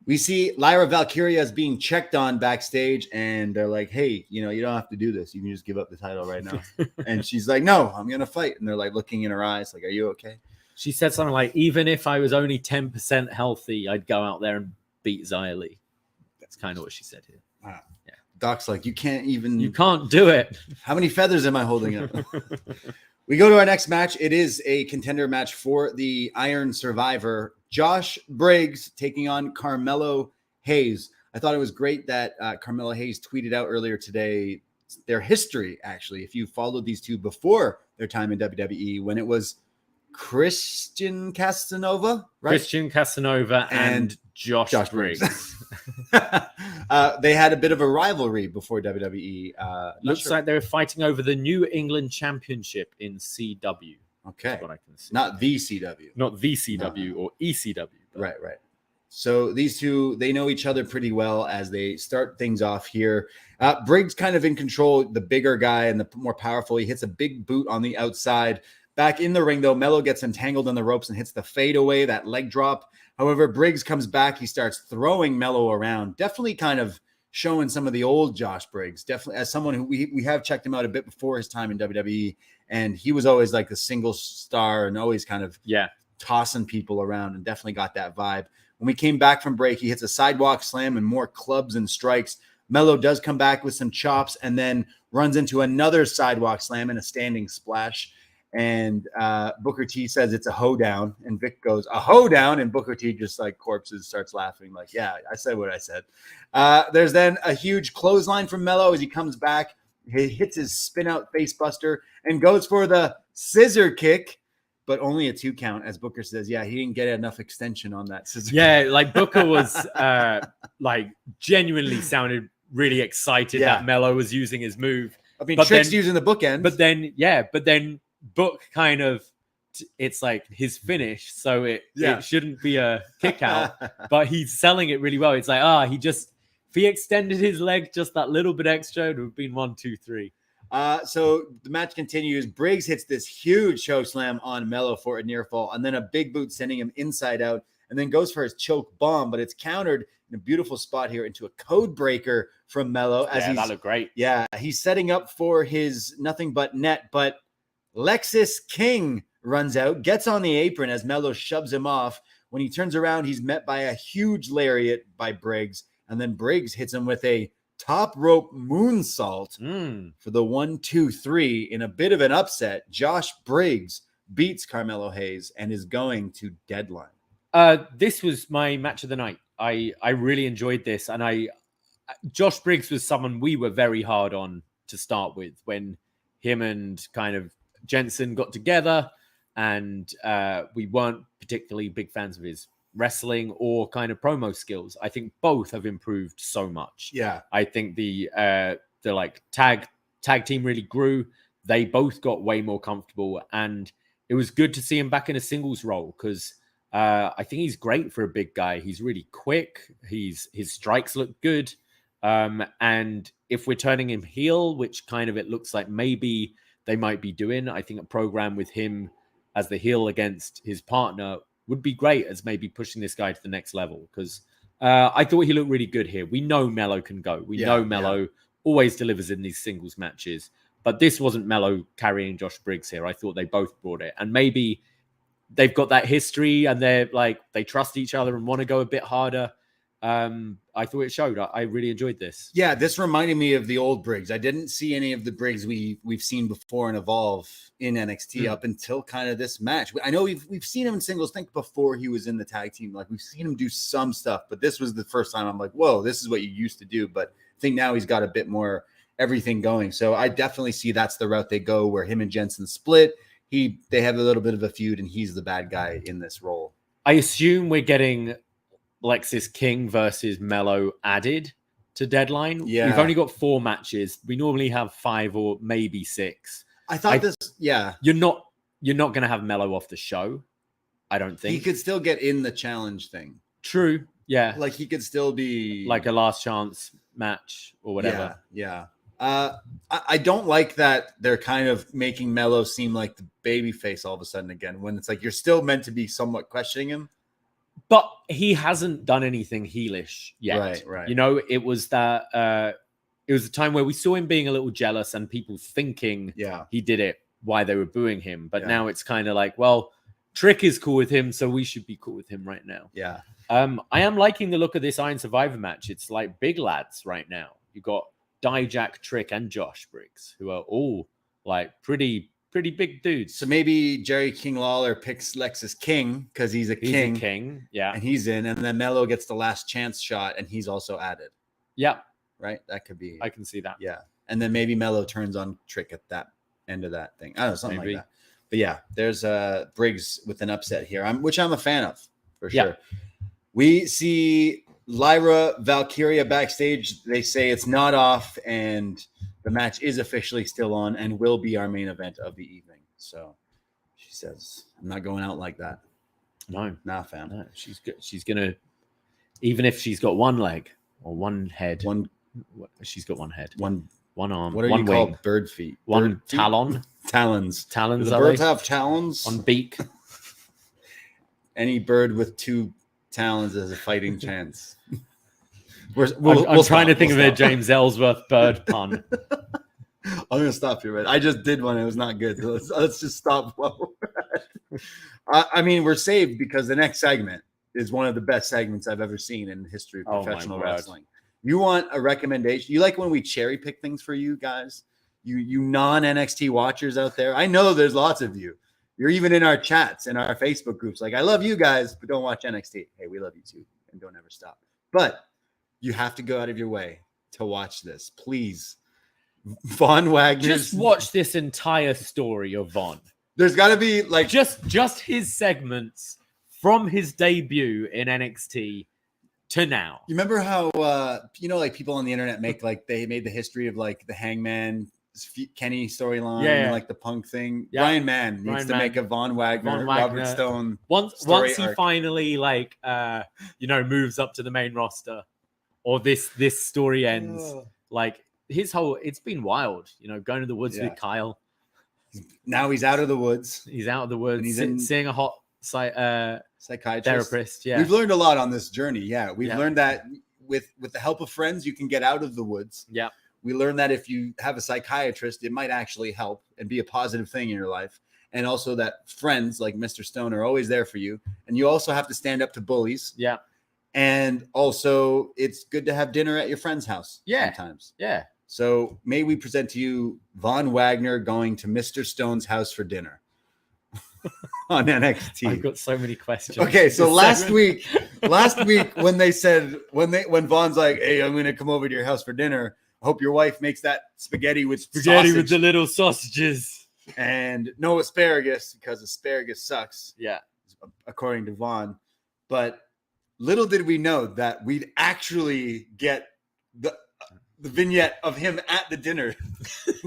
We see Lyra Valkyria is being checked on backstage, and they're like, hey, you don't have to do this. You can just give up the title right now. And she's like, no, I'm going to fight. And they're like looking in her eyes like, are you okay? She said something like, even if I was only 10% healthy, I'd go out there and beat Xia Li. That's kind of what she said here. Wow. Yeah. Doc's like, you can't do it. How many feathers am I holding up? We go to our next match. It is a contender match for the Iron Survivor. Josh Briggs taking on Carmelo Hayes. I thought it was great that Carmelo Hayes tweeted out earlier today their history, actually, if you followed these two before their time in WWE, when it was Christian Casanova, right? Christian Casanova and Josh Briggs. They had a bit of a rivalry before WWE. Looks like they were fighting over the New England Championship in CW. Okay. That's what I can see. Not the CW. Not VCW or ECW. Right. So these two, they know each other pretty well as they start things off here. Briggs kind of in control, the bigger guy and the more powerful. He hits a big boot on the outside. Back in the ring, though, Melo gets entangled on the ropes and hits the fadeaway, that leg drop. However, Briggs comes back. He starts throwing Melo around. Definitely kind of showing some of the old Josh Briggs. Definitely as someone who we have checked him out a bit before his time in WWE. And he was always like the single star and always kind of tossing people around, and definitely got that vibe. When we came back from break, he hits a sidewalk slam and more clubs and strikes. Melo does come back with some chops and then runs into another sidewalk slam and a standing splash. And Booker T says it's a hoedown, and Vic goes, a hoedown, and Booker T just like corpses, starts laughing like, yeah, I said what I said. There's then a huge clothesline from Melo as he comes back. He hits his spin out face buster and goes for the scissor kick, but only a 2 count, as Booker says, yeah, he didn't get enough extension on that scissor kick. Like Booker was like genuinely sounded really excited that Melo was using his move. I mean, Trick's using the bookend. But then Book kind of, it's like his finish, so it shouldn't be a kick out, but he's selling it really well. It's like, if he extended his leg just that little bit extra, it would have been 1, 2, 3. So the match continues. Briggs hits this huge choke slam on Melo for a near fall, and then a big boot sending him inside out, and then goes for his choke bomb, but it's countered in a beautiful spot here into a code breaker from Melo. That looked great. Yeah, he's setting up for his nothing but net, but Lexis King runs out, gets on the apron as Melo shoves him off. When he turns around, he's met by a huge lariat by Briggs, and then Briggs hits him with a top rope moonsault for the 1, 2, 3 in a bit of an upset. Josh Briggs beats Carmelo Hayes and is going to Deadline. This was my match of the night. I really enjoyed this, and Josh Briggs was someone we were very hard on to start with when him and kind of Jensen got together, and we weren't particularly big fans of his wrestling or kind of promo skills. I think both have improved so much. Yeah, I think the like tag team really grew. They both got way more comfortable, and it was good to see him back in a singles role because I think he's great for a big guy. He's really quick. His strikes look good, and if we're turning him heel, which kind of it looks like maybe they might be doing, I think a program with him as the heel against his partner would be great as maybe pushing this guy to the next level. Because I thought he looked really good here. We know Melo can go. We know Melo always delivers in these singles matches. But this wasn't Melo carrying Josh Briggs here. I thought they both brought it. And maybe they've got that history and they're like, they trust each other and want to go a bit harder. I thought it showed. I really enjoyed this. Yeah, this reminded me of the old Briggs. I didn't see any of the Briggs we've seen before and Evolve in NXT up until kind of this match. I know we've seen him in singles. Think before he was in the tag team, like we've seen him do some stuff, but this was the first time I'm like, whoa, this is what you used to do. But I think now he's got a bit more everything going. So I definitely see that's the route they go, where him and Jensen split. They have a little bit of a feud, and he's the bad guy in this role. I assume we're getting Lexis King versus Melo added to Deadline. Yeah. We've only got 4 matches. We normally have 5 or maybe 6. I thought You're not going to have Melo off the show, I don't think. He could still get in the challenge thing. True. Yeah. Like he could still be like a last chance match or whatever. Yeah. I don't like that they're kind of making Melo seem like the baby face all of a sudden again, when it's like you're still meant to be somewhat questioning him. But he hasn't done anything heelish yet. Right. You know, it was that it was a time where we saw him being a little jealous and people thinking he did it why they were booing him. But now it's kind of like, well, Trick is cool with him, so we should be cool with him right now. Yeah. I am liking the look of this Iron Survivor match. It's like big lads right now. You got Dijak, Trick, and Josh Briggs, who are all like pretty big dudes. So maybe Jerry King Lawler picks Lexus King because he's a king. Yeah. And he's in, and then Melo gets the last chance shot, and he's also added. Yeah. Right? That could be. I can see that. Yeah. And then maybe Melo turns on Trick at that end of that thing. I don't know, something like that. But yeah, there's Briggs with an upset here, which I'm a fan of for sure. Yeah. We see Lyra Valkyria backstage. They say it's not off, and the match is officially still on and will be our main event of the evening. So she says, I'm not going out like that. No. Nah, fam. No, she's good. She's going to, even if she's got one leg or one head, she's got one head, one arm, what are one you wing, called? Bird feet. One Bird feet? talon. Talons. Talons. Do the birds have talons? One beak. Any bird with two talons has a fighting chance. I'm trying to think of a James Ellsworth bird pun. I'm going to stop you, man. I just did one. It was not good. Let's just stop. I mean, we're saved because the next segment is one of the best segments I've ever seen in the history of professional wrestling. You want a recommendation? You like when we cherry pick things for you guys? You non-NXT watchers out there? I know there's lots of you. You're even in our chats and our Facebook groups. Like, I love you guys, but don't watch NXT. Hey, we love you too. And don't ever stop. But you have to go out of your way to watch this. Please. Von Wagner. Just watch this entire story of Von. There's got to be like just his segments from his debut in NXT to now. You remember how like people on the internet make like they made the history of like the Hangman Kenny storyline and like the Punk thing. Yeah. Ryan Mann needs to make a Von Wagner, Robert Stone. Once he finally moves up to the main roster, or this story ends, like his whole, it's been wild, going to the woods with Kyle. Now he's out of the woods. He's out of the woods. He's seeing a hot psychiatrist. Therapist. Yeah. We've learned a lot on this journey. Yeah. We've learned that with the help of friends, you can get out of the woods. Yeah. We learned that if you have a psychiatrist, it might actually help and be a positive thing in your life. And also that friends like Mr. Stone are always there for you. And you also have to stand up to bullies. Yeah. And also it's good to have dinner at your friend's house. Yeah. Sometimes. Yeah. So may we present to you Von Wagner going to Mr. Stone's house for dinner on NXT. I've got so many questions. Okay, so last week when Von's like, hey, I'm going to come over to your house for dinner. I hope your wife makes that spaghetti with with the little sausages. And no asparagus because asparagus sucks. Yeah. According to Von. But little did we know that we'd actually get the vignette of him at the dinner,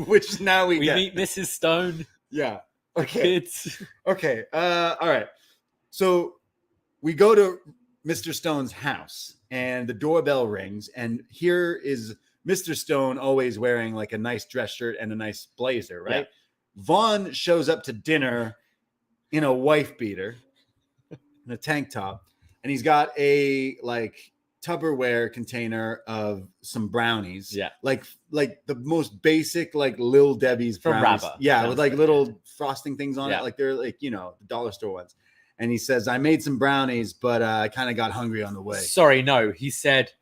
which now we get. meet Mrs. Stone. Yeah. Okay. Kids. Okay. All right. So we go to Mr. Stone's house and the doorbell rings. And here is Mr. Stone always wearing like a nice dress shirt and a nice blazer, right? Yeah. Von shows up to dinner in a wife beater and a tank top. And he's got a like Tupperware container of some brownies. Yeah. Like the most basic, like Lil Debbie's brownies. Rabba. Yeah. With like little frosting things on it. Like they're like, the dollar store ones. And he says, I made some brownies, but I kind of got hungry on the way. Sorry, no. He said,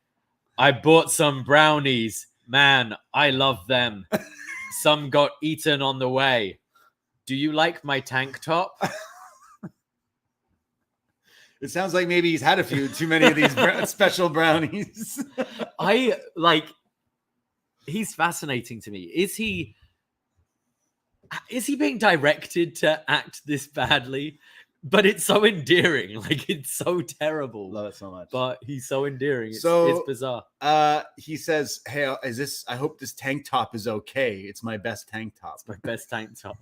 I bought some brownies. Man, I love them. Some got eaten on the way. Do you like my tank top? It sounds like maybe he's had a few too many of these special brownies. He's fascinating to me. Is he being directed to act this badly? But it's so endearing. Like, it's so terrible. Love it so much. But he's so endearing. It's bizarre. He says, hey, I hope this tank top is okay. It's my best tank top. It's my best tank top.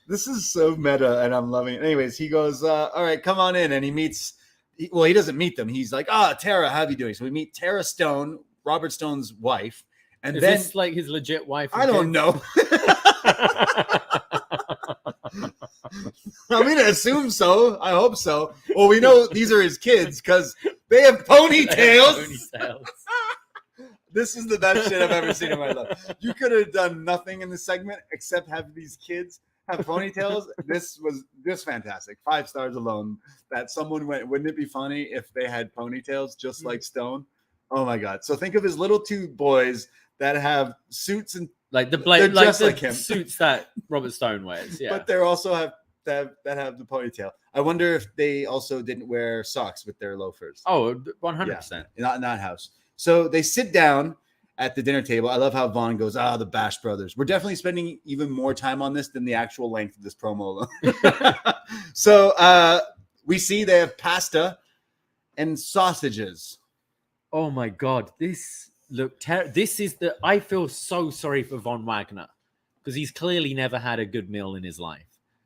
This is so meta and I'm loving it. Anyways, he goes, all right, come on in. And he doesn't meet them. He's like, Tara, how are you doing? So we meet Tara Stone, Robert Stone's wife. And is then this like his legit wife? I don't know. I'm going to assume so. I hope so. Well, we know these are his kids because they have ponytails. This is the best shit I've ever seen in my life. You could have done nothing in the segment except have these kids have ponytails. This was just fantastic. 5 stars alone. That someone went, wouldn't it be funny if they had ponytails just like Stone? Oh my God. So think of his little 2 boys that have suits and like the him. Suits that Robert Stone wears. Yeah. But they also have that have the ponytail. I wonder if they also didn't wear socks with their loafers. Oh, 100%. Not in that house. So they sit down at the dinner table. I love how Vaughn goes, the Bash Brothers. We're definitely spending even more time on this than the actual length of this promo. So we see they have pasta and sausages. Oh my God. This looked terrible. I feel so sorry for Von Wagner because he's clearly never had a good meal in his life.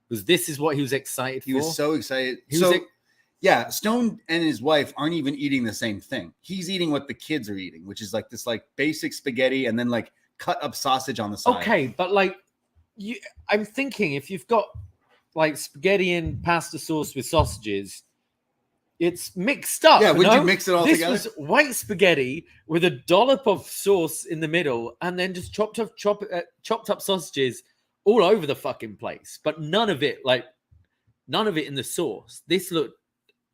Because this is what he was excited for. He was so excited. Yeah, Stone and his wife aren't even eating the same thing. He's eating what the kids are eating, which is like this like basic spaghetti and then like cut up sausage on the side. Okay, but like I'm thinking if you've got like spaghetti and pasta sauce with sausages, it's mixed up. Yeah, would you mix it all together? This was white spaghetti with a dollop of sauce in the middle and then just chopped up sausages all over the fucking place. But none of it in the sauce. This looked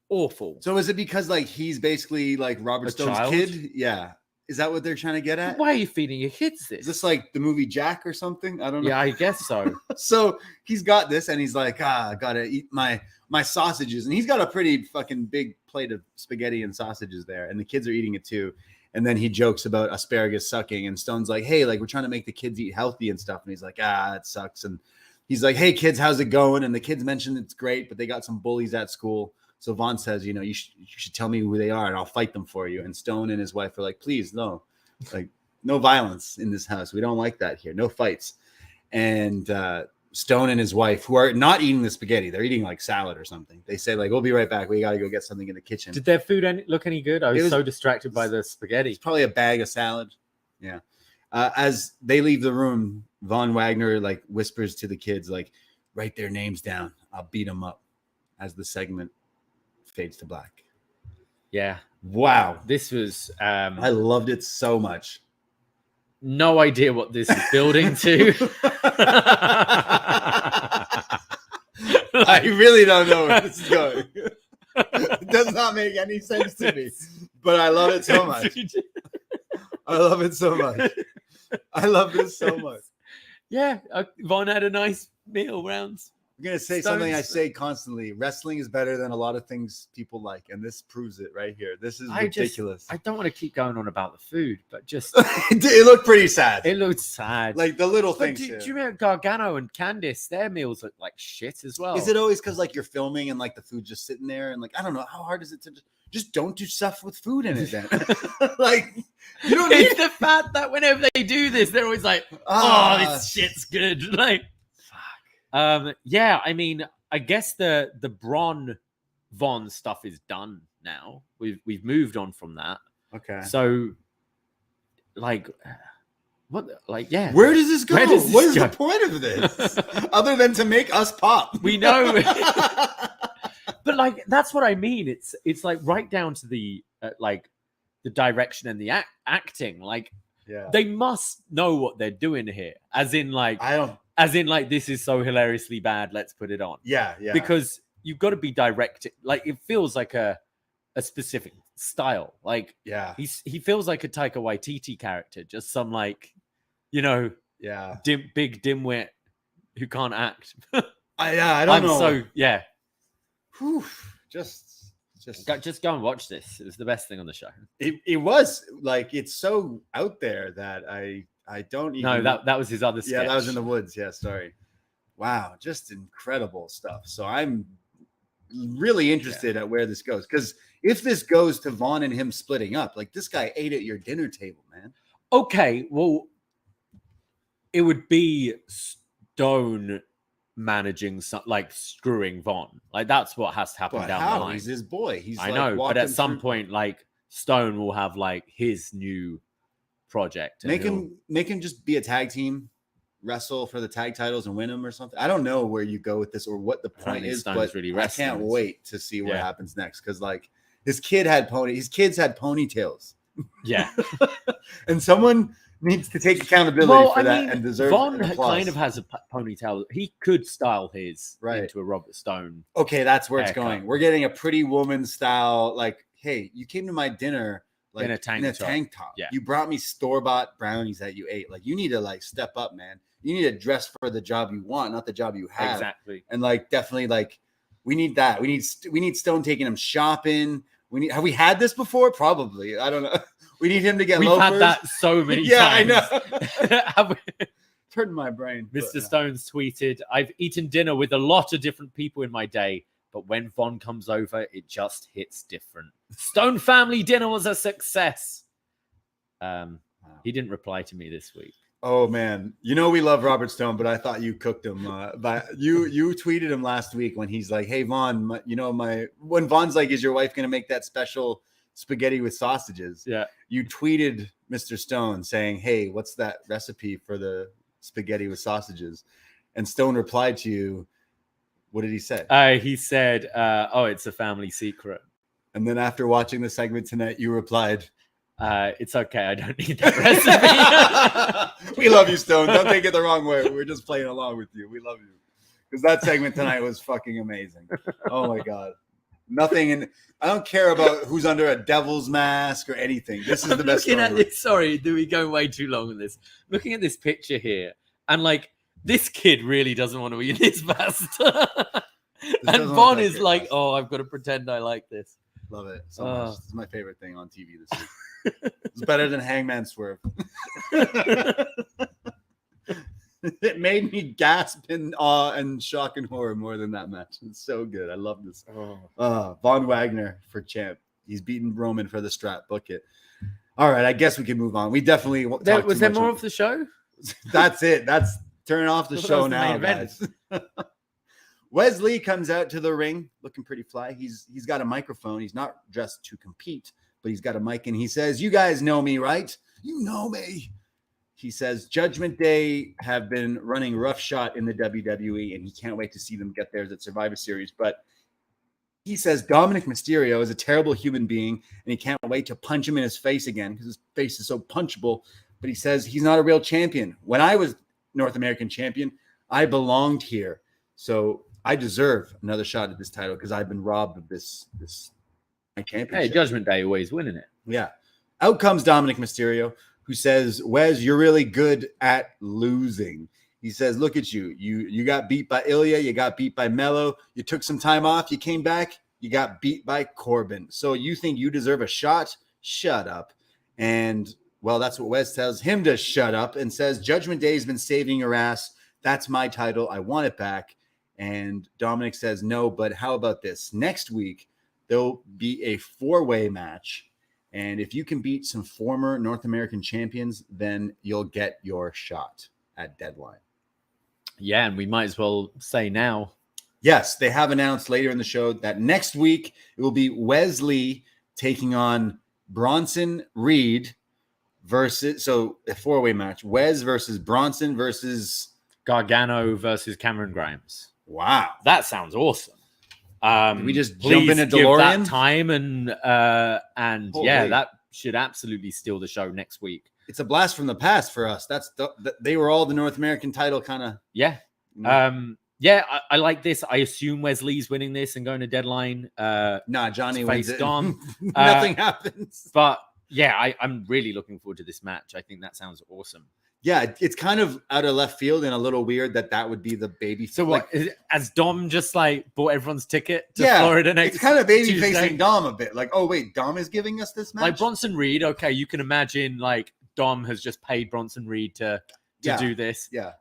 awful. So is it because like he's basically like Robert Stone's kid? Yeah. Is that what they're trying to get at? Why are you feeding your kids this? Is this like the movie Jack or something? I don't know. Yeah, I guess so. So he's got this and he's like, I gotta eat my sausages. And he's got a pretty fucking big plate of spaghetti and sausages there. And the kids are eating it too. And then he jokes about asparagus sucking. And Stone's like, hey, like we're trying to make the kids eat healthy and stuff. And he's like, that sucks. And he's like, hey kids, how's it going? And the kids mentioned it's great, but they got some bullies at school. So Vaughn says, you should tell me who they are and I'll fight them for you. And Stone and his wife are like, please, no, like no violence in this house. We don't like that here. No fights. And Stone and his wife, who are not eating the spaghetti, they're eating like salad or something. They say like, we'll be right back. We got to go get something in the kitchen. Did their food look any good? I was so distracted by the spaghetti. It's probably a bag of salad. Yeah. As they leave the room, Von Wagner like whispers to the kids, like, write their names down. I'll beat them up as the segment fades to black. Yeah. Wow. This was I loved it so much. No idea what this is building to. I really don't know where this is going. It does not make any sense to me. But I love it so much. I love it so much. I love this so much. Yeah. Von had a nice meal rounds. I'm going to say something I say constantly. Wrestling is better than a lot of things people like. And this proves it right here. This is ridiculous. I don't want to keep going on about the food, but just... it looked pretty sad. It looked sad. Like the little things. Do you remember Gargano and Candice? Their meals look like shit as well. Is it always because like you're filming and like the food's just sitting there? And like, I don't know. How hard is it to just don't do stuff with food in it then? Like, you don't need... It's the fact that whenever they do this, they're always like, this shit's good. Like... yeah, I mean, I guess the Bron Von stuff is done now. We've moved on from that. Okay. So, like, what? Like, yeah. Where does this go? What is the point of this? Other than to make us pop? We know. But like, that's what I mean. It's like right down to the like the direction and the acting. Like, yeah, they must know what they're doing here. As in, like, this is so hilariously bad, let's put it on. Yeah. Because you've got to be directed. Like, it feels like a specific style. Like, yeah, he feels like a Taika Waititi character, just some like, big dimwit who can't act. I don't know. So yeah. Whew. Just go and watch this. It was the best thing on the show. It was like, it's so out there that I don't even... No, that was his other sketch. Yeah, that was in the woods. Yeah, sorry. Wow, just incredible stuff. So I'm really interested at where this goes. Because if this goes to Vaughn and him splitting up, like, this guy ate at your dinner table, man. Okay, well, it would be Stone managing like screwing Vaughn. Like, that's what has to happen down the line. He's his boy. I know, but at some point, like, Stone will have like his new project. Make him just be a tag team wrestle for the tag titles and win them or something. I don't know where you go with this or what the point is, but really I can't wait to see what happens next. Because like his kids had ponytails. Yeah. And someone needs to take accountability for that and deserve Von an applause. kind of has a ponytail. He could style his Right into a Robert Stone. Okay, that's where it's haircut. going. We're getting a Pretty Woman style. Like, hey, you came to my dinner like In a tank top. Yeah. You brought me store-bought brownies that you ate. Like, you need to like step up, man. You need to dress for the job you want, not the job you have. Exactly. And like, definitely, like, we need that. We need Stone taking him shopping. Have we had this before? Probably. I don't know. We need him to get We've loafers. had that so many times. Yeah, I know. Turned my brain. Mr. Stone's tweeted, I've eaten dinner with a lot of different people in my day, but when Von comes over, it just hits different. Stone family dinner was a success. He didn't reply to me this week. Oh man, you know we love Robert Stone, but I thought you cooked him. But you tweeted him last week when he's like, "Hey Vaughn, when Vaughn's like, is your wife gonna make that special spaghetti with sausages?" Yeah, you tweeted Mr. Stone saying, "Hey, what's that recipe for the spaghetti with sausages?" And Stone replied to you. What did he say? He said, "Oh, it's a family secret." And then after watching the segment tonight, you replied, "It's okay. I don't need that recipe." We love you, Stone. Don't take it the wrong way. We're just playing along with you. We love you. Because that segment tonight was fucking amazing. Oh my God. Nothing. And I don't care about who's under a devil's mask or anything. This is the best. Looking at this, sorry, do we go way too long on this? Looking at this picture here, and like this kid really doesn't want to eat this pasta. And Von is like, pasta. "Oh, I've got to pretend I like this." Love it so much. This is my favorite thing on TV this week. It's better than Hangman Swerve. It made me gasp in awe and shock and horror more than that match. It's so good. I love this. Von Wagner for champ. He's beaten Roman for the strap. Book it. All right, I guess we can move on. We definitely was there more of the show? That's it. That's turning off the show now, guys. Wesley comes out to the ring looking pretty fly. He's got a microphone. He's not dressed to compete, but he's got a mic, and he says, "You guys know me, right? You know me." He says, Judgment Day have been running roughshod in the WWE, and he can't wait to see them get theirs at Survivor Series. But he says Dominic Mysterio is a terrible human being, and he can't wait to punch him in his face again because his face is so punchable. But he says he's not a real champion. When I was North American champion, I belonged here. So I deserve another shot at this title because I've been robbed of this my championship. Hey, Judgment Day always winning it. Yeah. Out comes Dominic Mysterio, who says, Wes, you're really good at losing. He says, look at you. You got beat by Ilya. You got beat by Melo. You took some time off. You came back. You got beat by Corbin. So you think you deserve a shot? Shut up. And, well, that's what Wes tells him to shut up and says, Judgment Day has been saving your ass. That's my title. I want it back. And Dominic says, no, but how about this? Next week, there'll be a 4-way match. And if you can beat some former North American champions, then you'll get your shot at Deadline. Yeah, and we might as well say now. Yes, they have announced later in the show that next week it will be Wesley taking on Bronson Reed versus, so a 4-way match. Wes versus Bronson versus Gargano versus Cameron Grimes. Wow. That sounds awesome. We just jump in a DeLorean? That time and yeah, that should absolutely steal the show next week. It's a blast from the past for us. They were all the North American title kind of. Yeah. Yeah, I like this. I assume Wesley's winning this and going to Deadline. Nah, Johnny wins it. Dom. Nothing happens. But yeah, I'm really looking forward to this match. I think that sounds awesome. Yeah, it's kind of out of left field and a little weird that would be the baby. So what? As Dom just like bought everyone's ticket to yeah, Florida next it's kind of baby Tuesday. Facing Dom a bit. Like, oh wait, Dom is giving us this match. Like Bronson Reed. Okay, you can imagine like Dom has just paid Bronson Reed to do this. Yeah.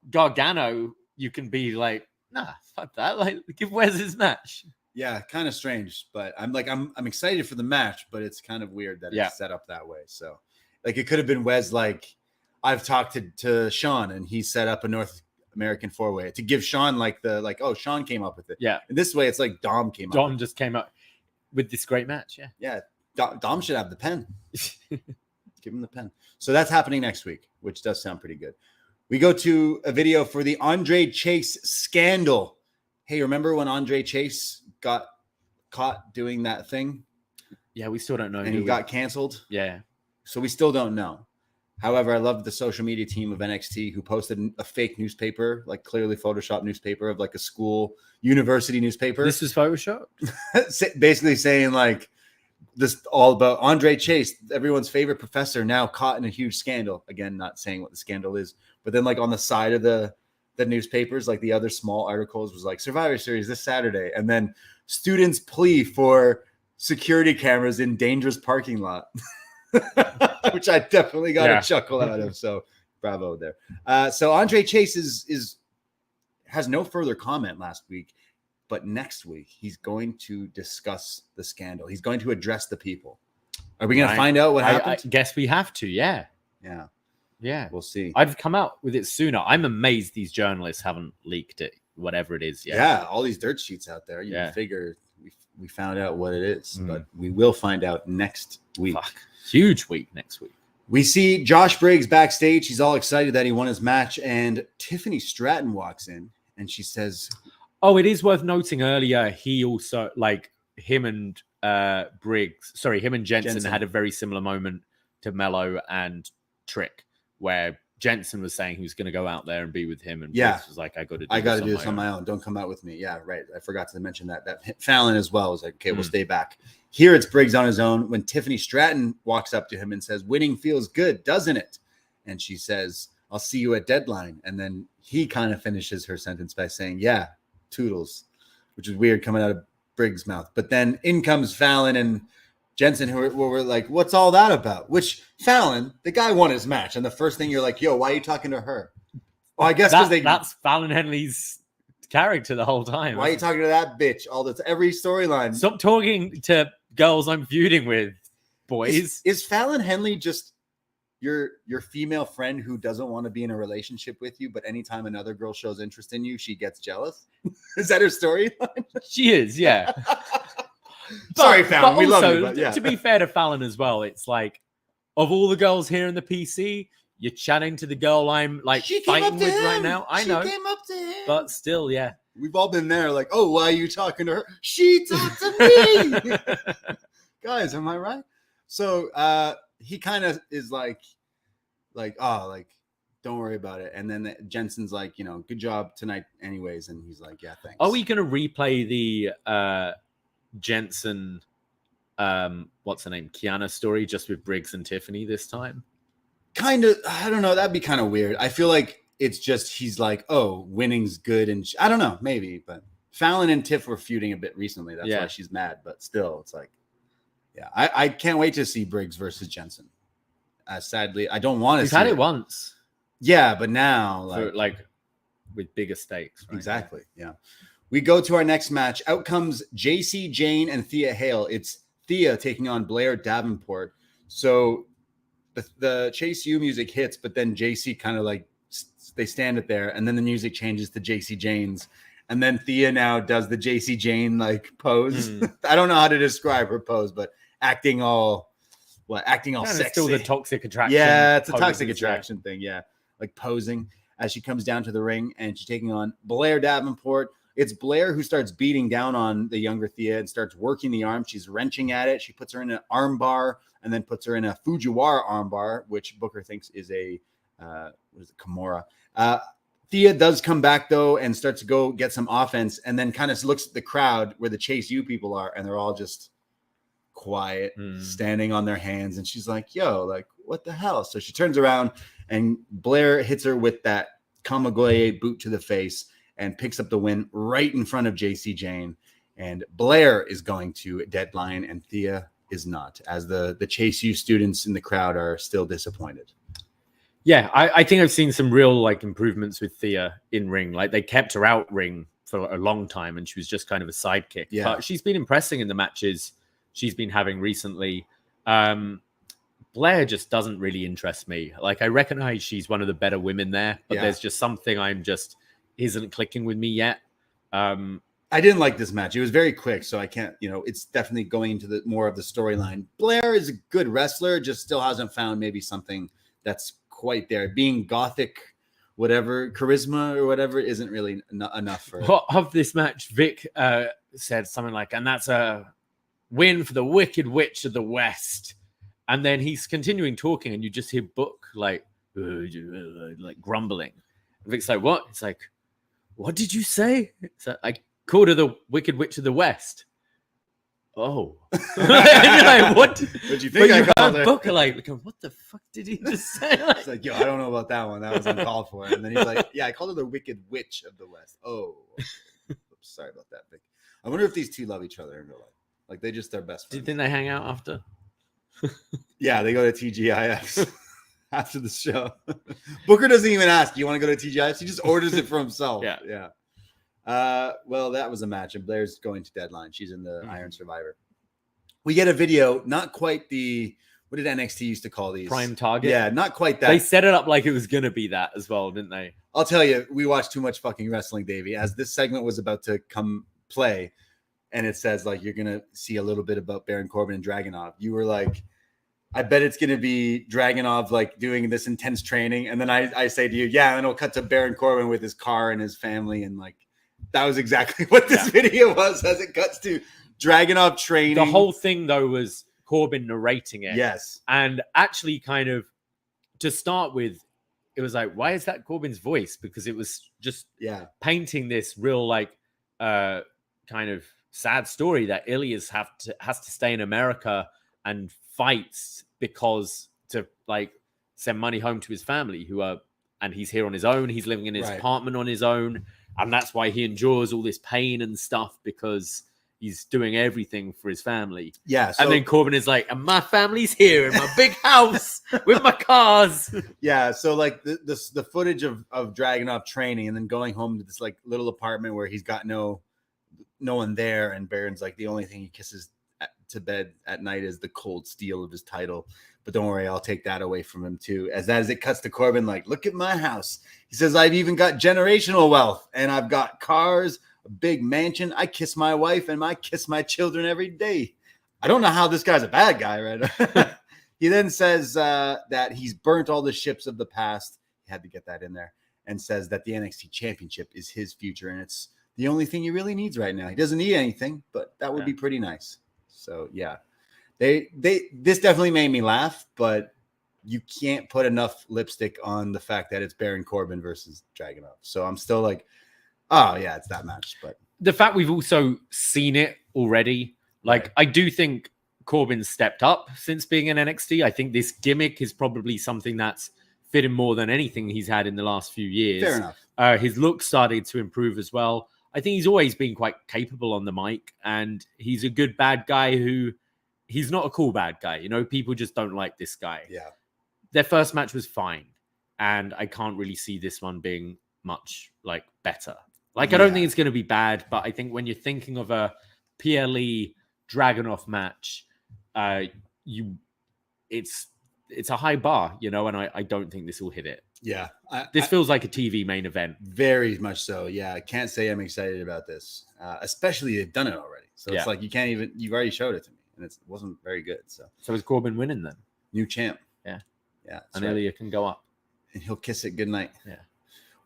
Gargano, you can be like, nah, fuck that. Like, give Wes his match. Yeah, kind of strange, but I'm excited for the match, but it's kind of weird that it's set up that way. So, like, it could have been Wes like. I've talked to Sean and he set up a North American 4-way to give Sean oh, Sean came up with it. Yeah. And this way it's like Dom came up. Dom just came up with this great match. Yeah. Yeah. Dom should have the pen. Give him the pen. So that's happening next week, which does sound pretty good. We go to a video for the Andre Chase scandal. Hey, remember when Andre Chase got caught doing that thing? Yeah, we still don't know. And he got canceled? Yeah. So we still don't know. However, I love the social media team of NXT who posted a fake newspaper, like clearly Photoshopped newspaper of like a school, university newspaper. This was Photoshopped? Basically saying like this all about Andre Chase, everyone's favorite professor, now caught in a huge scandal. Again, not saying what the scandal is, but then like on the side of the newspapers, like the other small articles was like Survivor Series this Saturday. And then students plea for security cameras in dangerous parking lot. Which I definitely got a chuckle out of. So bravo there. So Andre Chase has no further comment last week, but next week he's going to discuss the scandal. He's going to address the people. Are we going to find out what happened? I guess we have to. Yeah. We'll see. I'd come out with it sooner. I'm amazed these journalists haven't leaked it, whatever it is. Yeah, all these dirt sheets out there. You figure we found out what it is, but we will find out next week. Fuck. Huge week next week. We see Josh Briggs backstage. He's all excited that he won his match, and Tiffany Stratton walks in and she says, "Oh, it is worth noting earlier. He also him and Jensen had a very similar moment to Mello and Trick, where Jensen was saying he was going to go out there and be with him, and Briggs was like, I got to do this on my own. Don't come out with me. Yeah, right. I forgot to mention that Fallon as well was like, okay, we'll stay back. Here it's Briggs on his own when Tiffany Stratton walks up to him and says, winning feels good, doesn't it? And she says, I'll see you at deadline. And then he kind of finishes her sentence by saying, yeah, toodles, which is weird coming out of Briggs' mouth. But then in comes Fallon and Jensen, who were like, what's all that about? Which Fallon, the guy won his match. And the first thing you're like, yo, why are you talking to her? Well, I guess because that's Fallon Henley's character the whole time. Why are you talking to that bitch all the time? Every storyline. Stop talking to girls I'm feuding with, boys. Is Fallon Henley just your female friend who doesn't want to be in a relationship with you, but anytime another girl shows interest in you, she gets jealous? Is that her storyline? She is, yeah. Sorry, Fallon. We also, love you. But yeah. To be fair to Fallon as well, it's like, of all the girls here in the PC, you're chatting to the girl I'm like fighting with right now. I know. She came up to him. But still, yeah. We've all been there like, oh, why are you talking to her? She talked to me. Guys, am I right? So he kind of is like, don't worry about it. And then Jensen's like, good job tonight anyways. And he's like, yeah, thanks. Are we going to replay the Jensen, what's her name? Kiana story just with Briggs and Tiffany this time? Kind of, I don't know. That'd be kind of weird. I feel like it's just, he's like, oh, winning's good. And I don't know, maybe, but Fallon and Tiff were feuding a bit recently. That's why she's mad, but still it's like, yeah, I can't wait to see Briggs versus Jensen. Sadly, I don't want to see We've had it once. Yeah, but now with bigger stakes. Right? Exactly. Yeah. We go to our next match. Out comes JC Jane and Thea Hale. It's Thea taking on Blair Davenport. So the Chase U music hits, but then JC kind of like they stand it there, and then the music changes to JC Jane's, and then Thea now does the JC Jane like pose. I don't know how to describe her pose, but acting all sexy. It's still the toxic attraction. Yeah, it's a toxic attraction thing. Yeah, like posing as she comes down to the ring, and she's taking on Blair Davenport. It's Blair who starts beating down on the younger Thea and starts working the arm. She's wrenching at it. She puts her in an arm bar and then puts her in a Fujiwara arm bar, which Booker thinks is a Kimura. Thea does come back, though, and starts to go get some offense, and then kind of looks at the crowd where the Chase U people are, and they're all just quiet, standing on their hands. And she's like, yo, like, what the hell? So she turns around, and Blair hits her with that Kamagoye boot to the face and picks up the win right in front of JC Jane. And Blair is going to deadline, and Thea is not, as the Chase U students in the crowd are still disappointed. Yeah, I think I've seen some real improvements with Thea in ring. Like they kept her out ring for a long time, and she was just kind of a sidekick. Yeah. But she's been impressing in the matches she's been having recently. Blair just doesn't really interest me. Like I recognize she's one of the better women there, but there's just something isn't clicking with me yet. I didn't like this match. It was very quick, so I can't, it's definitely going into the more of the storyline. Blair is a good wrestler, just still hasn't found maybe something that's quite there. Being gothic whatever charisma or whatever isn't really enough for it. Well, of this match, Vic said something like, and that's a win for the Wicked Witch of the West. And then he's continuing talking, and you just hear Book like grumbling. And Vic's like, what? It's like, what did you say? It's like, I called her the Wicked Witch of the West. Oh. Like, what do you think I called her? Booker like, what the fuck did he just say? It's like, yo, I don't know about that one. That was uncalled for. And then he's like, yeah, I called her the Wicked Witch of the West. Oh. Oops, sorry about that, Vic. I wonder if these two love each other in real life. Like, they just are best friends. Do you think they hang out after? Yeah, they go to TGIFs after the show. Booker doesn't even ask, you want to go to TGIFs? He just orders it for himself. Yeah. Well, that was a match, and Blair's going to Deadline. She's in the Iron Survivor. We get a video, not quite the, what did NXT used to call these? Prime Target? Yeah, not quite that. They set it up like it was going to be that as well, didn't they? I'll tell you, we watched too much fucking wrestling, Davie. As this segment was about to come play, and it says, like, you're going to see a little bit about Baron Corbin and Dragunov. You were like, I bet it's going to be Dragunov, like, doing this intense training. And then I say to you, yeah, and it'll cut to Baron Corbin with his car and his family. And, like, that was exactly what this video was, as it cuts to Dragunov training. The whole thing, though, was Corbin narrating it. Yes. And actually kind of, to start with, it was like, why is that Corbin's voice? Because it was just painting this real, like, kind of sad story that Ilias has to stay in America and fights because to, like, send money home to his family and he's here on his own. He's living in his apartment on his own. And that's why he endures all this pain and stuff, because he's doing everything for his family. Yeah. So, and then Corbin is like, and my family's here in my big house with my cars. Yeah. So, like, the footage of Dragunov training and then going home to this, like, little apartment where he's got no one there. And Baron's like, the only thing he kisses to bed at night is the cold steel of his title. But don't worry, I'll take that away from him too. As it cuts to Corbin, like, look at my house. He says, I've even got generational wealth, and I've got cars, a big mansion. I kiss my wife and I kiss my children every day. I don't know how this guy's a bad guy, right? He then says that he's burnt all the ships of the past. He had to get that in there. And says that the NXT championship is his future, and it's the only thing he really needs right now. He doesn't need anything, but that would be pretty nice. So, yeah. This definitely made me laugh, but you can't put enough lipstick on the fact that it's Baron Corbin versus Dragunov. So I'm still like, oh yeah, it's that match. But the fact we've also seen it already, like, I do think Corbin stepped up since being in NXT. I think this gimmick is probably something that's fit him more than anything he's had in the last few years. Fair enough. His look started to improve as well. I think he's always been quite capable on the mic, and he's a good bad guy who. He's not a cool bad guy. You know, people just don't like this guy. Yeah. Their first match was fine. And I can't really see this one being much, like, better. Like, I don't think it's going to be bad, but I think when you're thinking of a PLE Dragunov match, it's a high bar, you know, and I don't think this will hit it. Yeah. This feels like a TV main event. Very much so. Yeah. I can't say I'm excited about this, especially they've done it already. So it's like, you've already showed it to me. And it wasn't very good. So is Corbin winning then? New champ. Yeah. And Ilya can go up. And he'll kiss it goodnight. Yeah.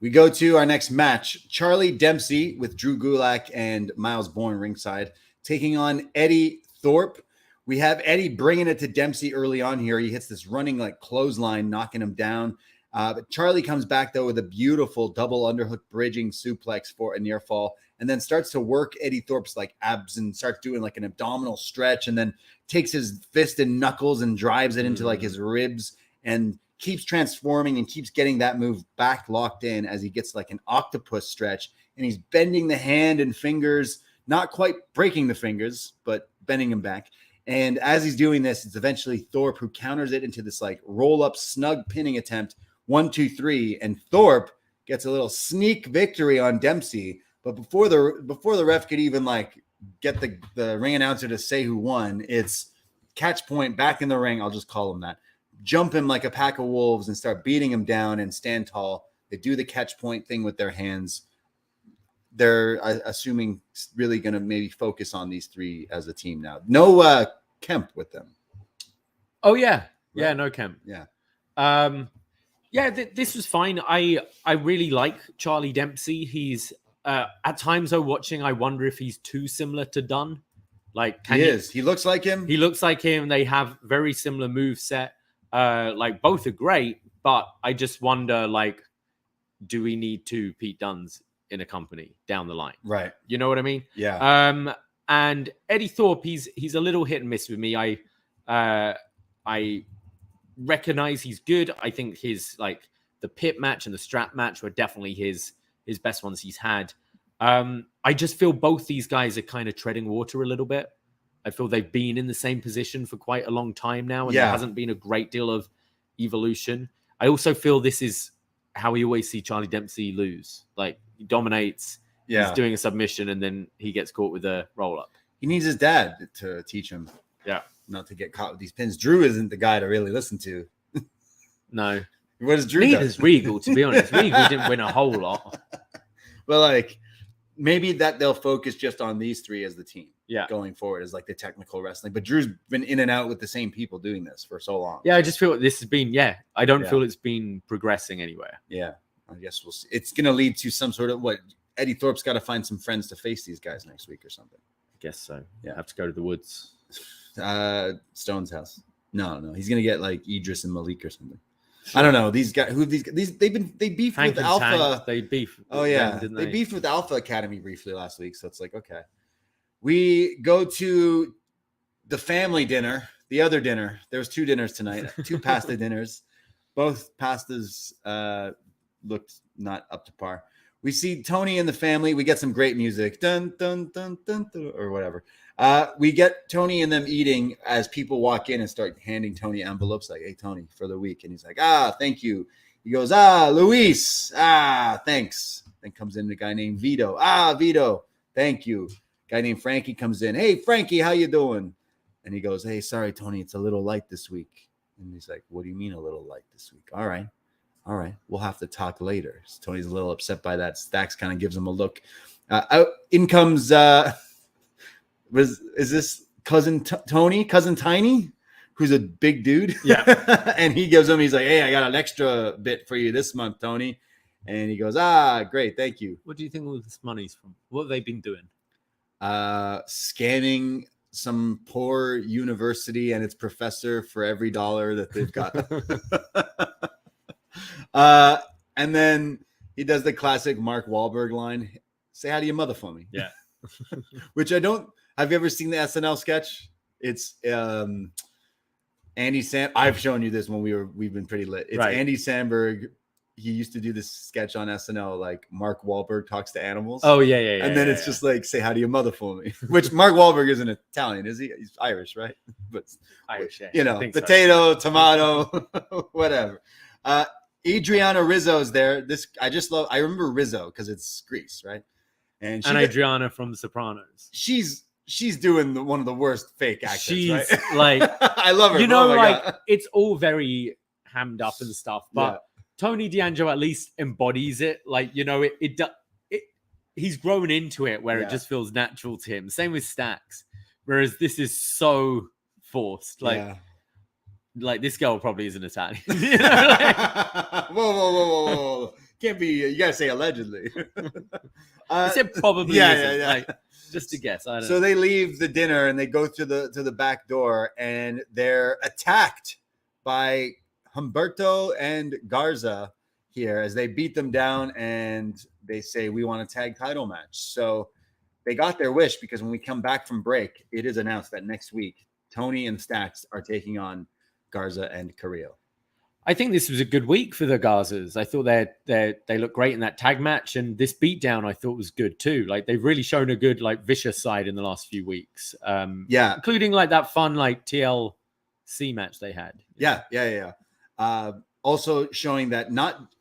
We go to our next match. Charlie Dempsey with Drew Gulak and Miles Bourne ringside, taking on Eddy Thorpe. We have Eddy bringing it to Dempsey early on here. He hits this running, like, clothesline, knocking him down. But Charlie comes back, though, with a beautiful double underhook bridging suplex for a near fall, and then starts to work Eddy Thorpe's, like, abs and starts doing, like, an abdominal stretch, and then takes his fist and knuckles and drives it into, like, his ribs, and keeps transforming and keeps getting that move back locked in as he gets, like, an octopus stretch, and he's bending the hand and fingers, not quite breaking the fingers, but bending them back. And as he's doing this, it's eventually Thorpe who counters it into this, like, roll-up snug pinning attempt, 1, 2, 3, and Thorpe gets a little sneak victory on Dempsey. But before the ref could even, like, get the ring announcer to say who won, it's catch point back in the ring. I'll just call him that. Jump him like a pack of wolves and start beating him down and stand tall. They do the catch point thing with their hands. They're assuming really going to maybe focus on these three as a team now. No Kemp with them. Oh yeah, right. Yeah, no Kemp. Yeah. Yeah, this was fine. I really like Charlie Dempsey. He's at times though watching, I wonder if he's too similar to Dunn. Like He is. He looks like him. He looks like him. They have very similar move set. Like both are great, but I just wonder, like, do we need two Pete Dunnes in a company down the line? Right. You know what I mean? Yeah. And Eddie Thorpe, he's a little hit and miss with me. I recognize he's good. I think his like the pit match and the strap match were definitely his best ones he's had. I just feel both these guys are kind of treading water a little bit. I feel they've been in the same position for quite a long time now, and there hasn't been a great deal of evolution. I also feel this is how we always see Charlie Dempsey lose. Like, he dominates, he's doing a submission, and then he gets caught with a roll-up. He needs his dad to teach him not to get caught with these pins. Drew isn't the guy to really listen to. No. What does Drew do? Neither's Regal, to be honest. Regal didn't win a whole lot. But, like, maybe that they'll focus just on these three as the team going forward as like the technical wrestling. But Drew's been in and out with the same people doing this for so long. Yeah, I just feel this has been, I don't feel it's been progressing anywhere. Yeah, I guess we'll see. It's going to lead to some sort of Eddie Thorpe's got to find some friends to face these guys next week or something. I guess so. Yeah, have to go to the woods. Stone's house. No. He's going to get like Edris and Malik or something. Sure. I don't know. These guys, they beefed with Alpha. They beefed. Oh yeah, they beefed with Alpha Academy briefly last week. So it's like, okay, we go to the family dinner, the other dinner. There was two dinners tonight, two pasta dinners. Both pastas looked not up to par. We see Tony and the family. We get some great music, dun dun dun dun, dun or whatever. We get Tony and them eating as people walk in and start handing Tony envelopes like, hey, Tony, for the week. And he's like, thank you. He goes, Luis, thanks. Then comes in the guy named Vito. Vito, thank you. Guy named Frankie comes in. Hey, Frankie, how you doing? And he goes, hey, sorry, Tony, it's a little light this week. And he's like, what do you mean a little light this week? All right. We'll have to talk later. So Tony's a little upset by that. Stacks kind of gives him a look. In comes... is this cousin Tiny, who's a big dude? Yeah. And he gives him, he's like, hey, I got an extra bit for you this month, Tony. And he goes, great, thank you. What do you think all this money's from? What have they been doing? Scamming some poor university and its professor for every dollar that they've got. And then he does the classic Mark Wahlberg line, say hi to your mother for me. Yeah. Which I don't. Have you ever seen the SNL sketch? It's Andy Sam. I've shown you this when we've been pretty lit. It's right. Andy Samberg. He used to do this sketch on SNL, like Mark Wahlberg talks to animals. Oh yeah. And then it's just like, say hi to your mother for me. Which Mark Wahlberg isn't Italian, is he? He's Irish, right? But Irish, yeah. You know, potato, tomato, whatever. Adriana Rizzo's there. I remember Rizzo because it's Greece, right? And Adriana from The Sopranos. She's doing one of the worst fake actors. She's right? Like, I love her. You know, God. It's all very hammed up and stuff, but Tony D'Angelo at least embodies it. Like, you know, he's grown into it where it just feels natural to him. Same with Stacks. Whereas this is so forced. Like this girl probably isn't Italian. You know, like... Whoa. Can't be. You gotta say allegedly. I said probably. Yeah. Like, just a guess. I don't know. They leave the dinner and they go to the back door and they're attacked by Humberto and Garza here as they beat them down and they say, we want a tag title match. So they got their wish because when we come back from break, it is announced that next week Tony and Stacks are taking on Garza and Carrillo. I think this was a good week for the Garzas. I thought they looked great in that tag match, and this beatdown I thought was good too. Like they've really shown a good like vicious side in the last few weeks. Including like that fun like TLC match they had. Yeah. Also showing that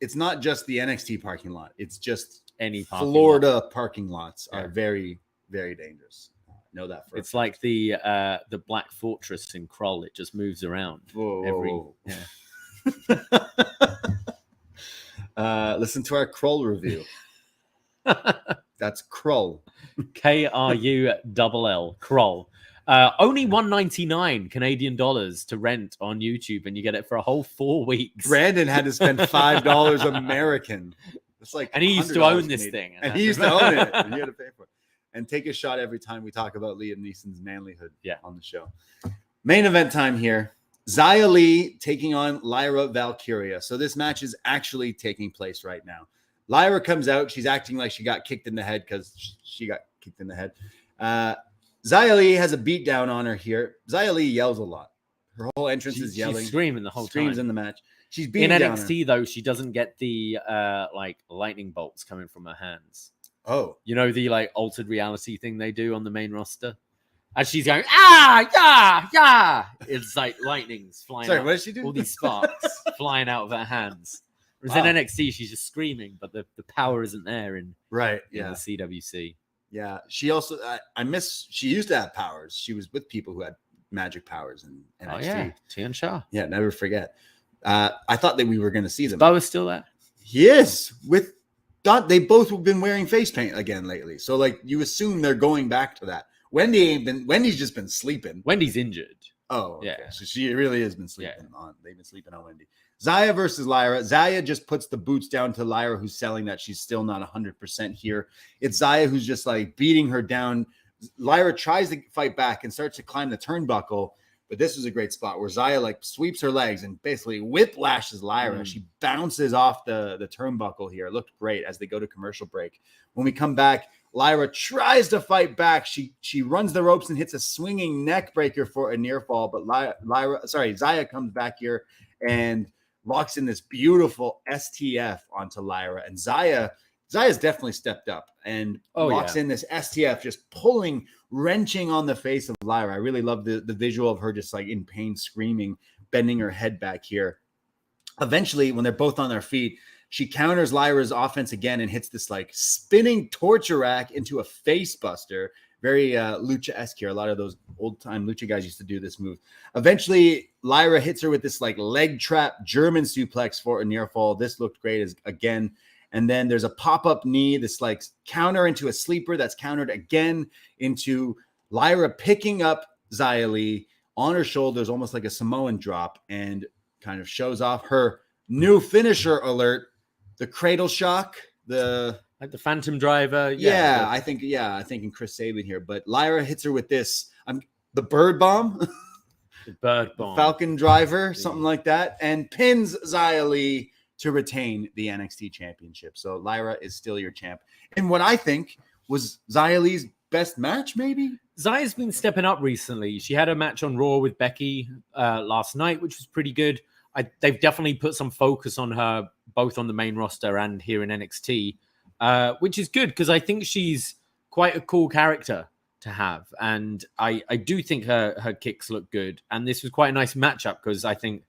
it's not just the NXT parking lot. It's just any Florida parking lots are very, very dangerous. Know that for it's like the Black Fortress in Krull. It just moves around. Whoa. Listen to our Krull review. That's Krull. Krull. Krull. Only $1.99 Canadian dollars to rent on YouTube, and you get it for a whole 4 weeks. Brandon had to spend $5 American. It's like, and he used to $100 own this Canadian. thing, and he used to own it. And he had to pay for it. And take a shot every time we talk about Liam Neeson's manlyhood on the show. Main event time here. Xia Li taking on Lyra Valkyria. So this match is actually taking place right now. Lyra comes out. She's acting like she got kicked in the head because she got kicked in the head. Xia Li has a beat down on her here. Xia Li yells a lot. Her whole entrance is yelling. She's screaming the whole Screams time. in the match. She's beating in down NXT, though, she doesn't get the like lightning bolts coming from her hands. Oh. You know, the like altered reality thing they do on the main roster? As she's going, yeah. It's like lightning's flying out. What did she do? All these sparks flying out of her hands. Whereas in NXT, she's just screaming, but the power isn't there in the CWC. Yeah. She also, she used to have powers. She was with people who had magic powers in NXT. Oh, yeah. Tian Sha. Yeah, never forget. I thought that we were going to see them. Bo is still there. He is. They both have been wearing face paint again lately. So, like, you assume they're going back to that. Wendy's just been sleeping. Wendy's injured. Oh, okay. Yeah. So she really has been sleeping on. They've been sleeping on Wendy. Xia versus Lyra. Xia just puts the boots down to Lyra, who's selling that she's still not 100% here. It's Xia who's just like beating her down. Lyra tries to fight back and starts to climb the turnbuckle, but this was a great spot where Xia like sweeps her legs and basically whiplashes Lyra. She bounces off the turnbuckle here. It looked great as they go to commercial break. When we come back, Lyra tries to fight back. She runs the ropes and hits a swinging neck breaker for a near fall, but Xia comes back here and locks in this beautiful STF onto Lyra. And Zaya's definitely stepped up and locks in this STF, just wrenching on the face of Lyra. I really love the visual of her just like in pain, screaming, bending her head back here. Eventually, when they're both on their feet, she counters Lyra's offense again and hits this like spinning torture rack into a face buster. Very lucha-esque here. A lot of those old-time lucha guys used to do this move. Eventually, Lyra hits her with this like leg trap German suplex for a near fall. This looked great again. And then there's a pop-up knee, this like counter into a sleeper that's countered again into Lyra picking up Xia Li on her shoulders, almost like a Samoan drop, and kind of shows off her new finisher alert, the cradle shock, like the Phantom Driver. I think in Chris Sabin here. But Lyra hits her with this, the bird bomb. The bird bomb. Falcon Driver, something like that. And pins Xia Li to retain the NXT championship. So Lyra is still your champ. And what I think was Xia Li's best match, maybe? Zaya's been stepping up recently. She had a match on Raw with Becky last night, which was pretty good. They've definitely put some focus on her, both on the main roster and here in NXT, which is good because I think she's quite a cool character to have. And I do think her kicks look good. And this was quite a nice matchup because I think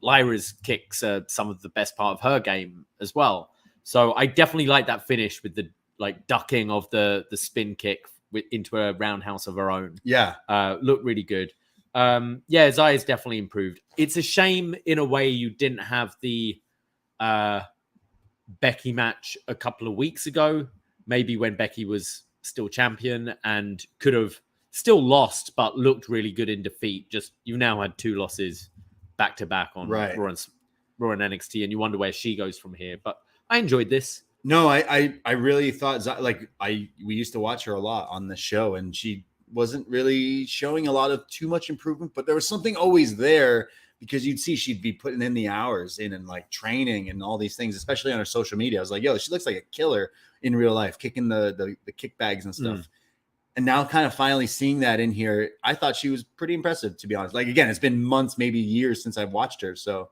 Lyra's kicks are some of the best part of her game as well. So I definitely like that finish with the like ducking of the spin kick into a roundhouse of her own. Yeah. Looked really good. Zaya's definitely improved. It's a shame in a way you didn't have the Becky match a couple of weeks ago, maybe when Becky was still champion and could have still lost, but looked really good in defeat. Just you now had 2 losses back to back on Raw and NXT, and you wonder where she goes from here. But I enjoyed this. No, I really thought we used to watch her a lot on the show, and she wasn't really showing a lot of too much improvement, but there was something always there because you'd see she'd be putting in the hours in and like training and all these things, especially on her social media. I was like, yo, she looks like a killer in real life, kicking the kick bags and stuff. And now kind of finally seeing that in here, I thought she was pretty impressive, to be honest. Like, again, it's been months, maybe years since I've watched her. So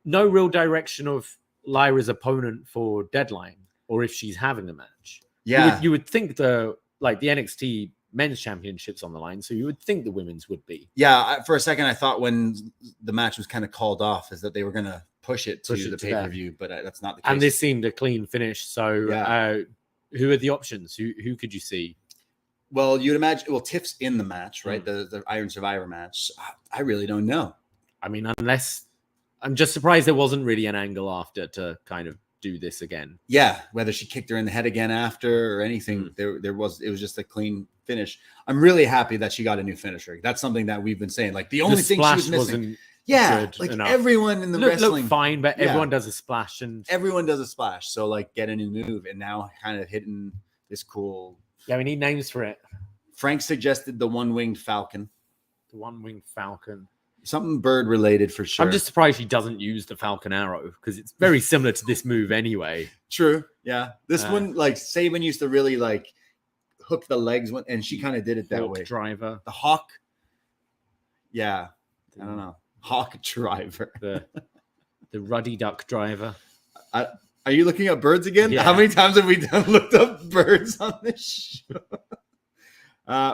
no real direction of Lyra's opponent for Deadline or if she's having a match. Yeah. You would think the NXT men's championships on the line, so you would think the women's would be. Yeah, for a second I thought when the match was kind of called off is that they were going to push it to the pay-per-view, but that's not the case. And this seemed a clean finish. So who are the options? Who could you see? Well, you'd imagine, Tiff's in the match, right? The Iron Survivor match. I really don't know. I mean, unless I'm just surprised there wasn't really an angle after to kind of do this again. Yeah, whether she kicked her in the head again after or anything, it was just a clean finish. I'm really happy that she got a new finisher. That's something that we've been saying. Like the only thing she was missing. Yeah, like enough. Everyone in the wrestling look fine, but everyone does a splash and everyone does a splash. So like get a new move, and now kind of hitting this cool. Yeah, we need names for it. Frank suggested the one-winged falcon. The one-winged falcon. Something bird related for sure. I'm just surprised she doesn't use the falcon arrow because it's very similar to this move anyway. True. Yeah. This one, like Saban used to really like hook the legs, and she kind of did it that way. Driver. The hawk. Yeah. I don't know. Hawk driver. The ruddy duck driver. Are you looking up birds again? Yeah. How many times have we looked up birds on this show?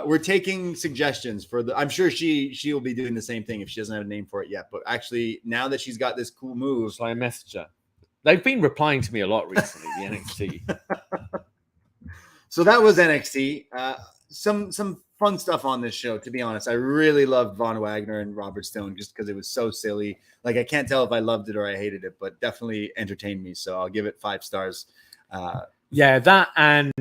We're taking suggestions for I'm sure she will be doing the same thing if she doesn't have a name for it yet. But actually, now that she's got this cool move, so I messaged her. They've been replying to me a lot recently. The NXT. So that was NXT. Some fun stuff on this show. To be honest, I really loved Von Wagner and Robert Stone just because it was so silly. Like I can't tell if I loved it or I hated it, but definitely entertained me. So I'll give it 5 stars. Yeah, that and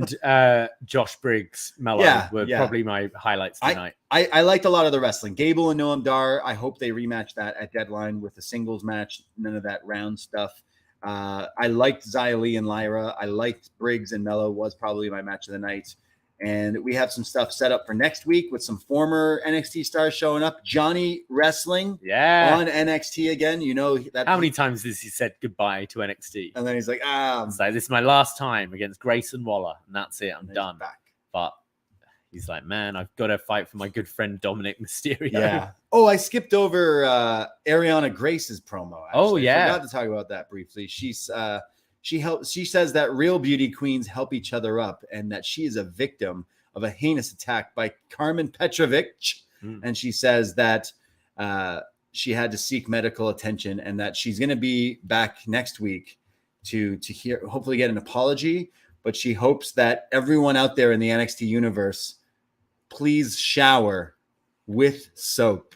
Josh Briggs Mello were probably my highlights tonight. I liked a lot of the wrestling. Gable and Noam Dar, I hope they rematch that at Deadline with a singles match. None of that round stuff. I liked Xia Li and Lyra. I liked Briggs and Mello was probably my match of the night. And we have some stuff set up for next week with some former NXT stars showing up. Johnny wrestling on NXT again. You know that. How many times has he said goodbye to NXT? And then he's like, it's like, this is my last time against Grayson Waller, and that's it. I'm done. Back. But he's like, man, I've got to fight for my good friend Dominic Mysterio. Yeah. Oh, I skipped over Ariana Grace's promo. Actually. Oh yeah. I forgot to talk about that briefly. She says that real beauty queens help each other up and that she is a victim of a heinous attack by Carmen Petrovic. And she says that she had to seek medical attention and that she's going to be back next week to hopefully get an apology. But she hopes that everyone out there in the NXT universe, please shower with soap.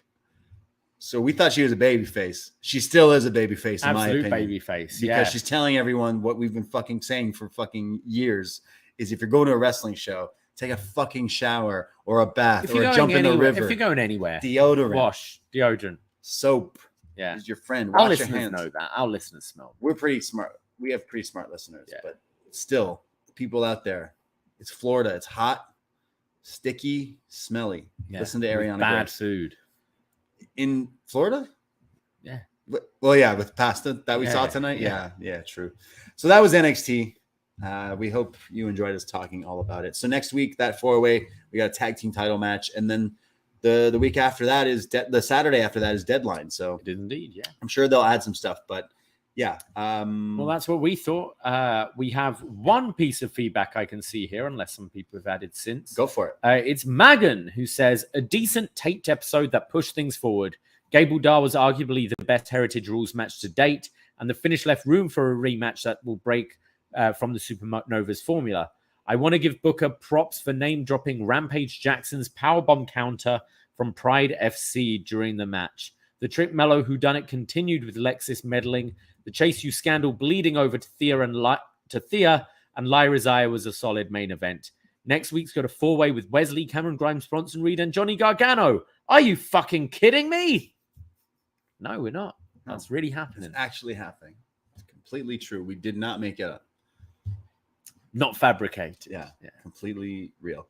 So we thought she was a babyface. She still is a babyface, in my opinion. Absolute babyface, because she's telling everyone what we've been fucking saying for fucking years is if you're going to a wrestling show, take a fucking shower or a bath or jump in the river. If you're going anywhere, deodorant, wash, deodorant, soap. Yeah, is your friend. Our Wash your listeners hands. know that. Our listeners smell. We're pretty smart. We have pretty smart listeners, but still, people out there, it's Florida. It's hot, sticky, smelly. Yeah. Listen to Ariana. Bad Grace. food. In Florida? Yeah. Well, yeah, with pasta that we saw tonight. Yeah, true. So that was NXT. We hope you enjoyed us talking all about it. So next week, that 4-way, we got a tag team title match. And then the week after that is the Saturday after that is Deadline. So it is indeed, yeah. I'm sure they'll add some stuff, but yeah. Well, that's what we thought. We have one piece of feedback I can see here, unless some people have added since. Go for it. It's Magan who says, a decent taped episode that pushed things forward. Gable Dar was arguably the best Heritage Rules match to date, and the finish left room for a rematch that will break from the Supernovas formula. I want to give Booker props for name-dropping Rampage Jackson's powerbomb counter from Pride FC during the match. The Trick Mello whodunit continued with Lexis meddling. The Chase You scandal bleeding over to Thea and Lyra Zaya was a solid main event. Next week's got a 4-way with Wesley, Cameron Grimes, Bronson Reed, and Johnny Gargano. Are you fucking kidding me? No, we're not. That's really happening. It's actually happening. It's completely true. We did not make it up. Not fabricate. Yeah, completely real.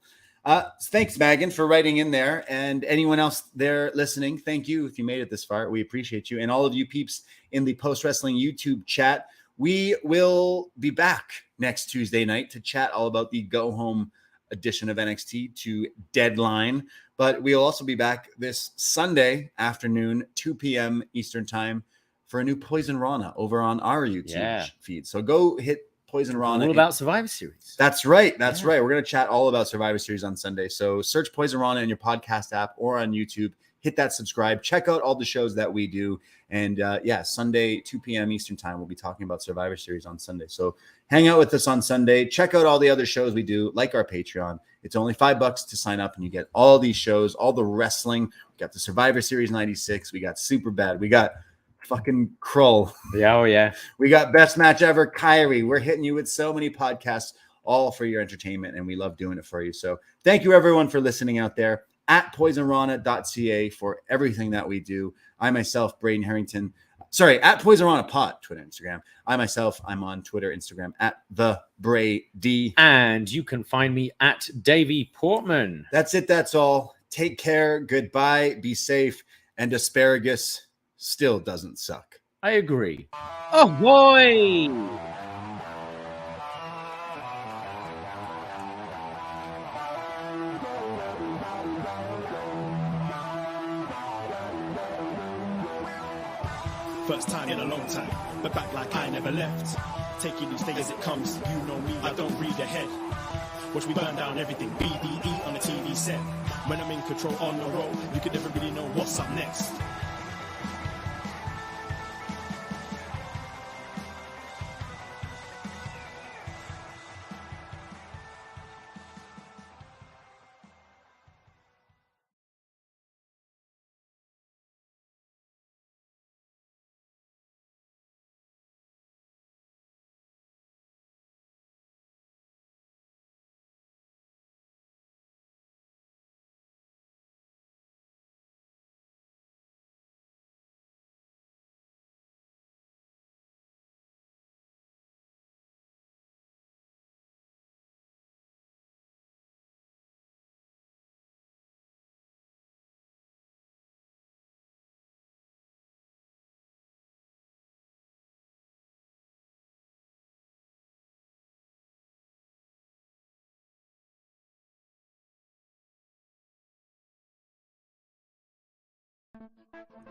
Thanks, Megan, for writing in there. And anyone else there listening, thank you if you made it this far. We appreciate you. And all of you peeps in the Post Wrestling YouTube chat. We will be back next Tuesday night to chat all about the go-home edition of NXT to Deadline. But we'll also be back this Sunday afternoon, 2 p.m. Eastern Time, for a new Poisonrana over on our YouTube feed. So go hit Poisonrana. All about Survivor Series. That's right. That's right. We're going to chat all about Survivor Series on Sunday. So search Poisonrana in your podcast app or on YouTube. Hit that subscribe. Check out all the shows that we do. And Sunday, 2 p.m. Eastern Time, we'll be talking about Survivor Series on Sunday. So hang out with us on Sunday. Check out all the other shows we do, like our Patreon. It's only $5 to sign up, and you get all these shows, all the wrestling. We got the Survivor Series 96. We got Superbad. We got fucking Krull. Yeah, oh yeah. We got best match ever, Kyrie. We're hitting you with so many podcasts, all for your entertainment, and we love doing it for you. So thank you, everyone, for listening out there. At Poisonrana.ca for everything that we do. I myself, Braden Herrington. Sorry, at Poisonrana Pod, Twitter, Instagram. I'm on Twitter, Instagram, at the Brady. And you can find me at Davie Portman. That's it. That's all. Take care. Goodbye. Be safe. And asparagus still doesn't suck. I agree. Oh boy! First time in a long time, but back like I never left. Taking each day as it comes, you know me, I don't read ahead. Watch me burn down everything, BDE on the TV set. When I'm in control on the road, you could never really know what's up next.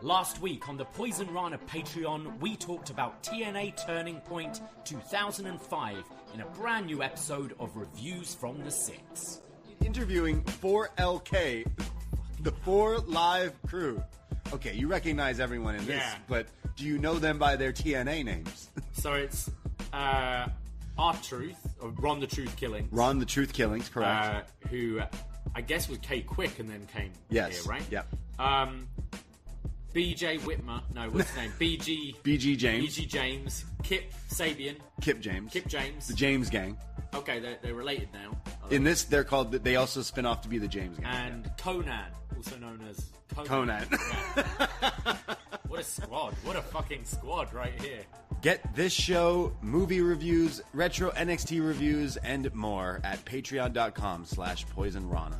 Last week on the Poisonrana Patreon, we talked about TNA Turning Point 2005 in a brand new episode of Reviews from the Six. Interviewing 4LK, the 4 Live crew. Okay, you recognize everyone in this, but do you know them by their TNA names? So it's R-Truth, or Ron the Truth Killings. Ron the Truth Killings, correct. Who I guess was K Quick and then came here, right? Yep. BJ Whitmer, no, what's his name? BG James. BG James. Kip Sabian. Kip James. The James Gang. Okay, they're related now. In this, they're called, they also spin off to be the James Gang. And Conan, also known as Conan. Yeah. What a squad. What a fucking squad right here. Get this show, movie reviews, retro NXT reviews, and more at patreon.com/poisonrana.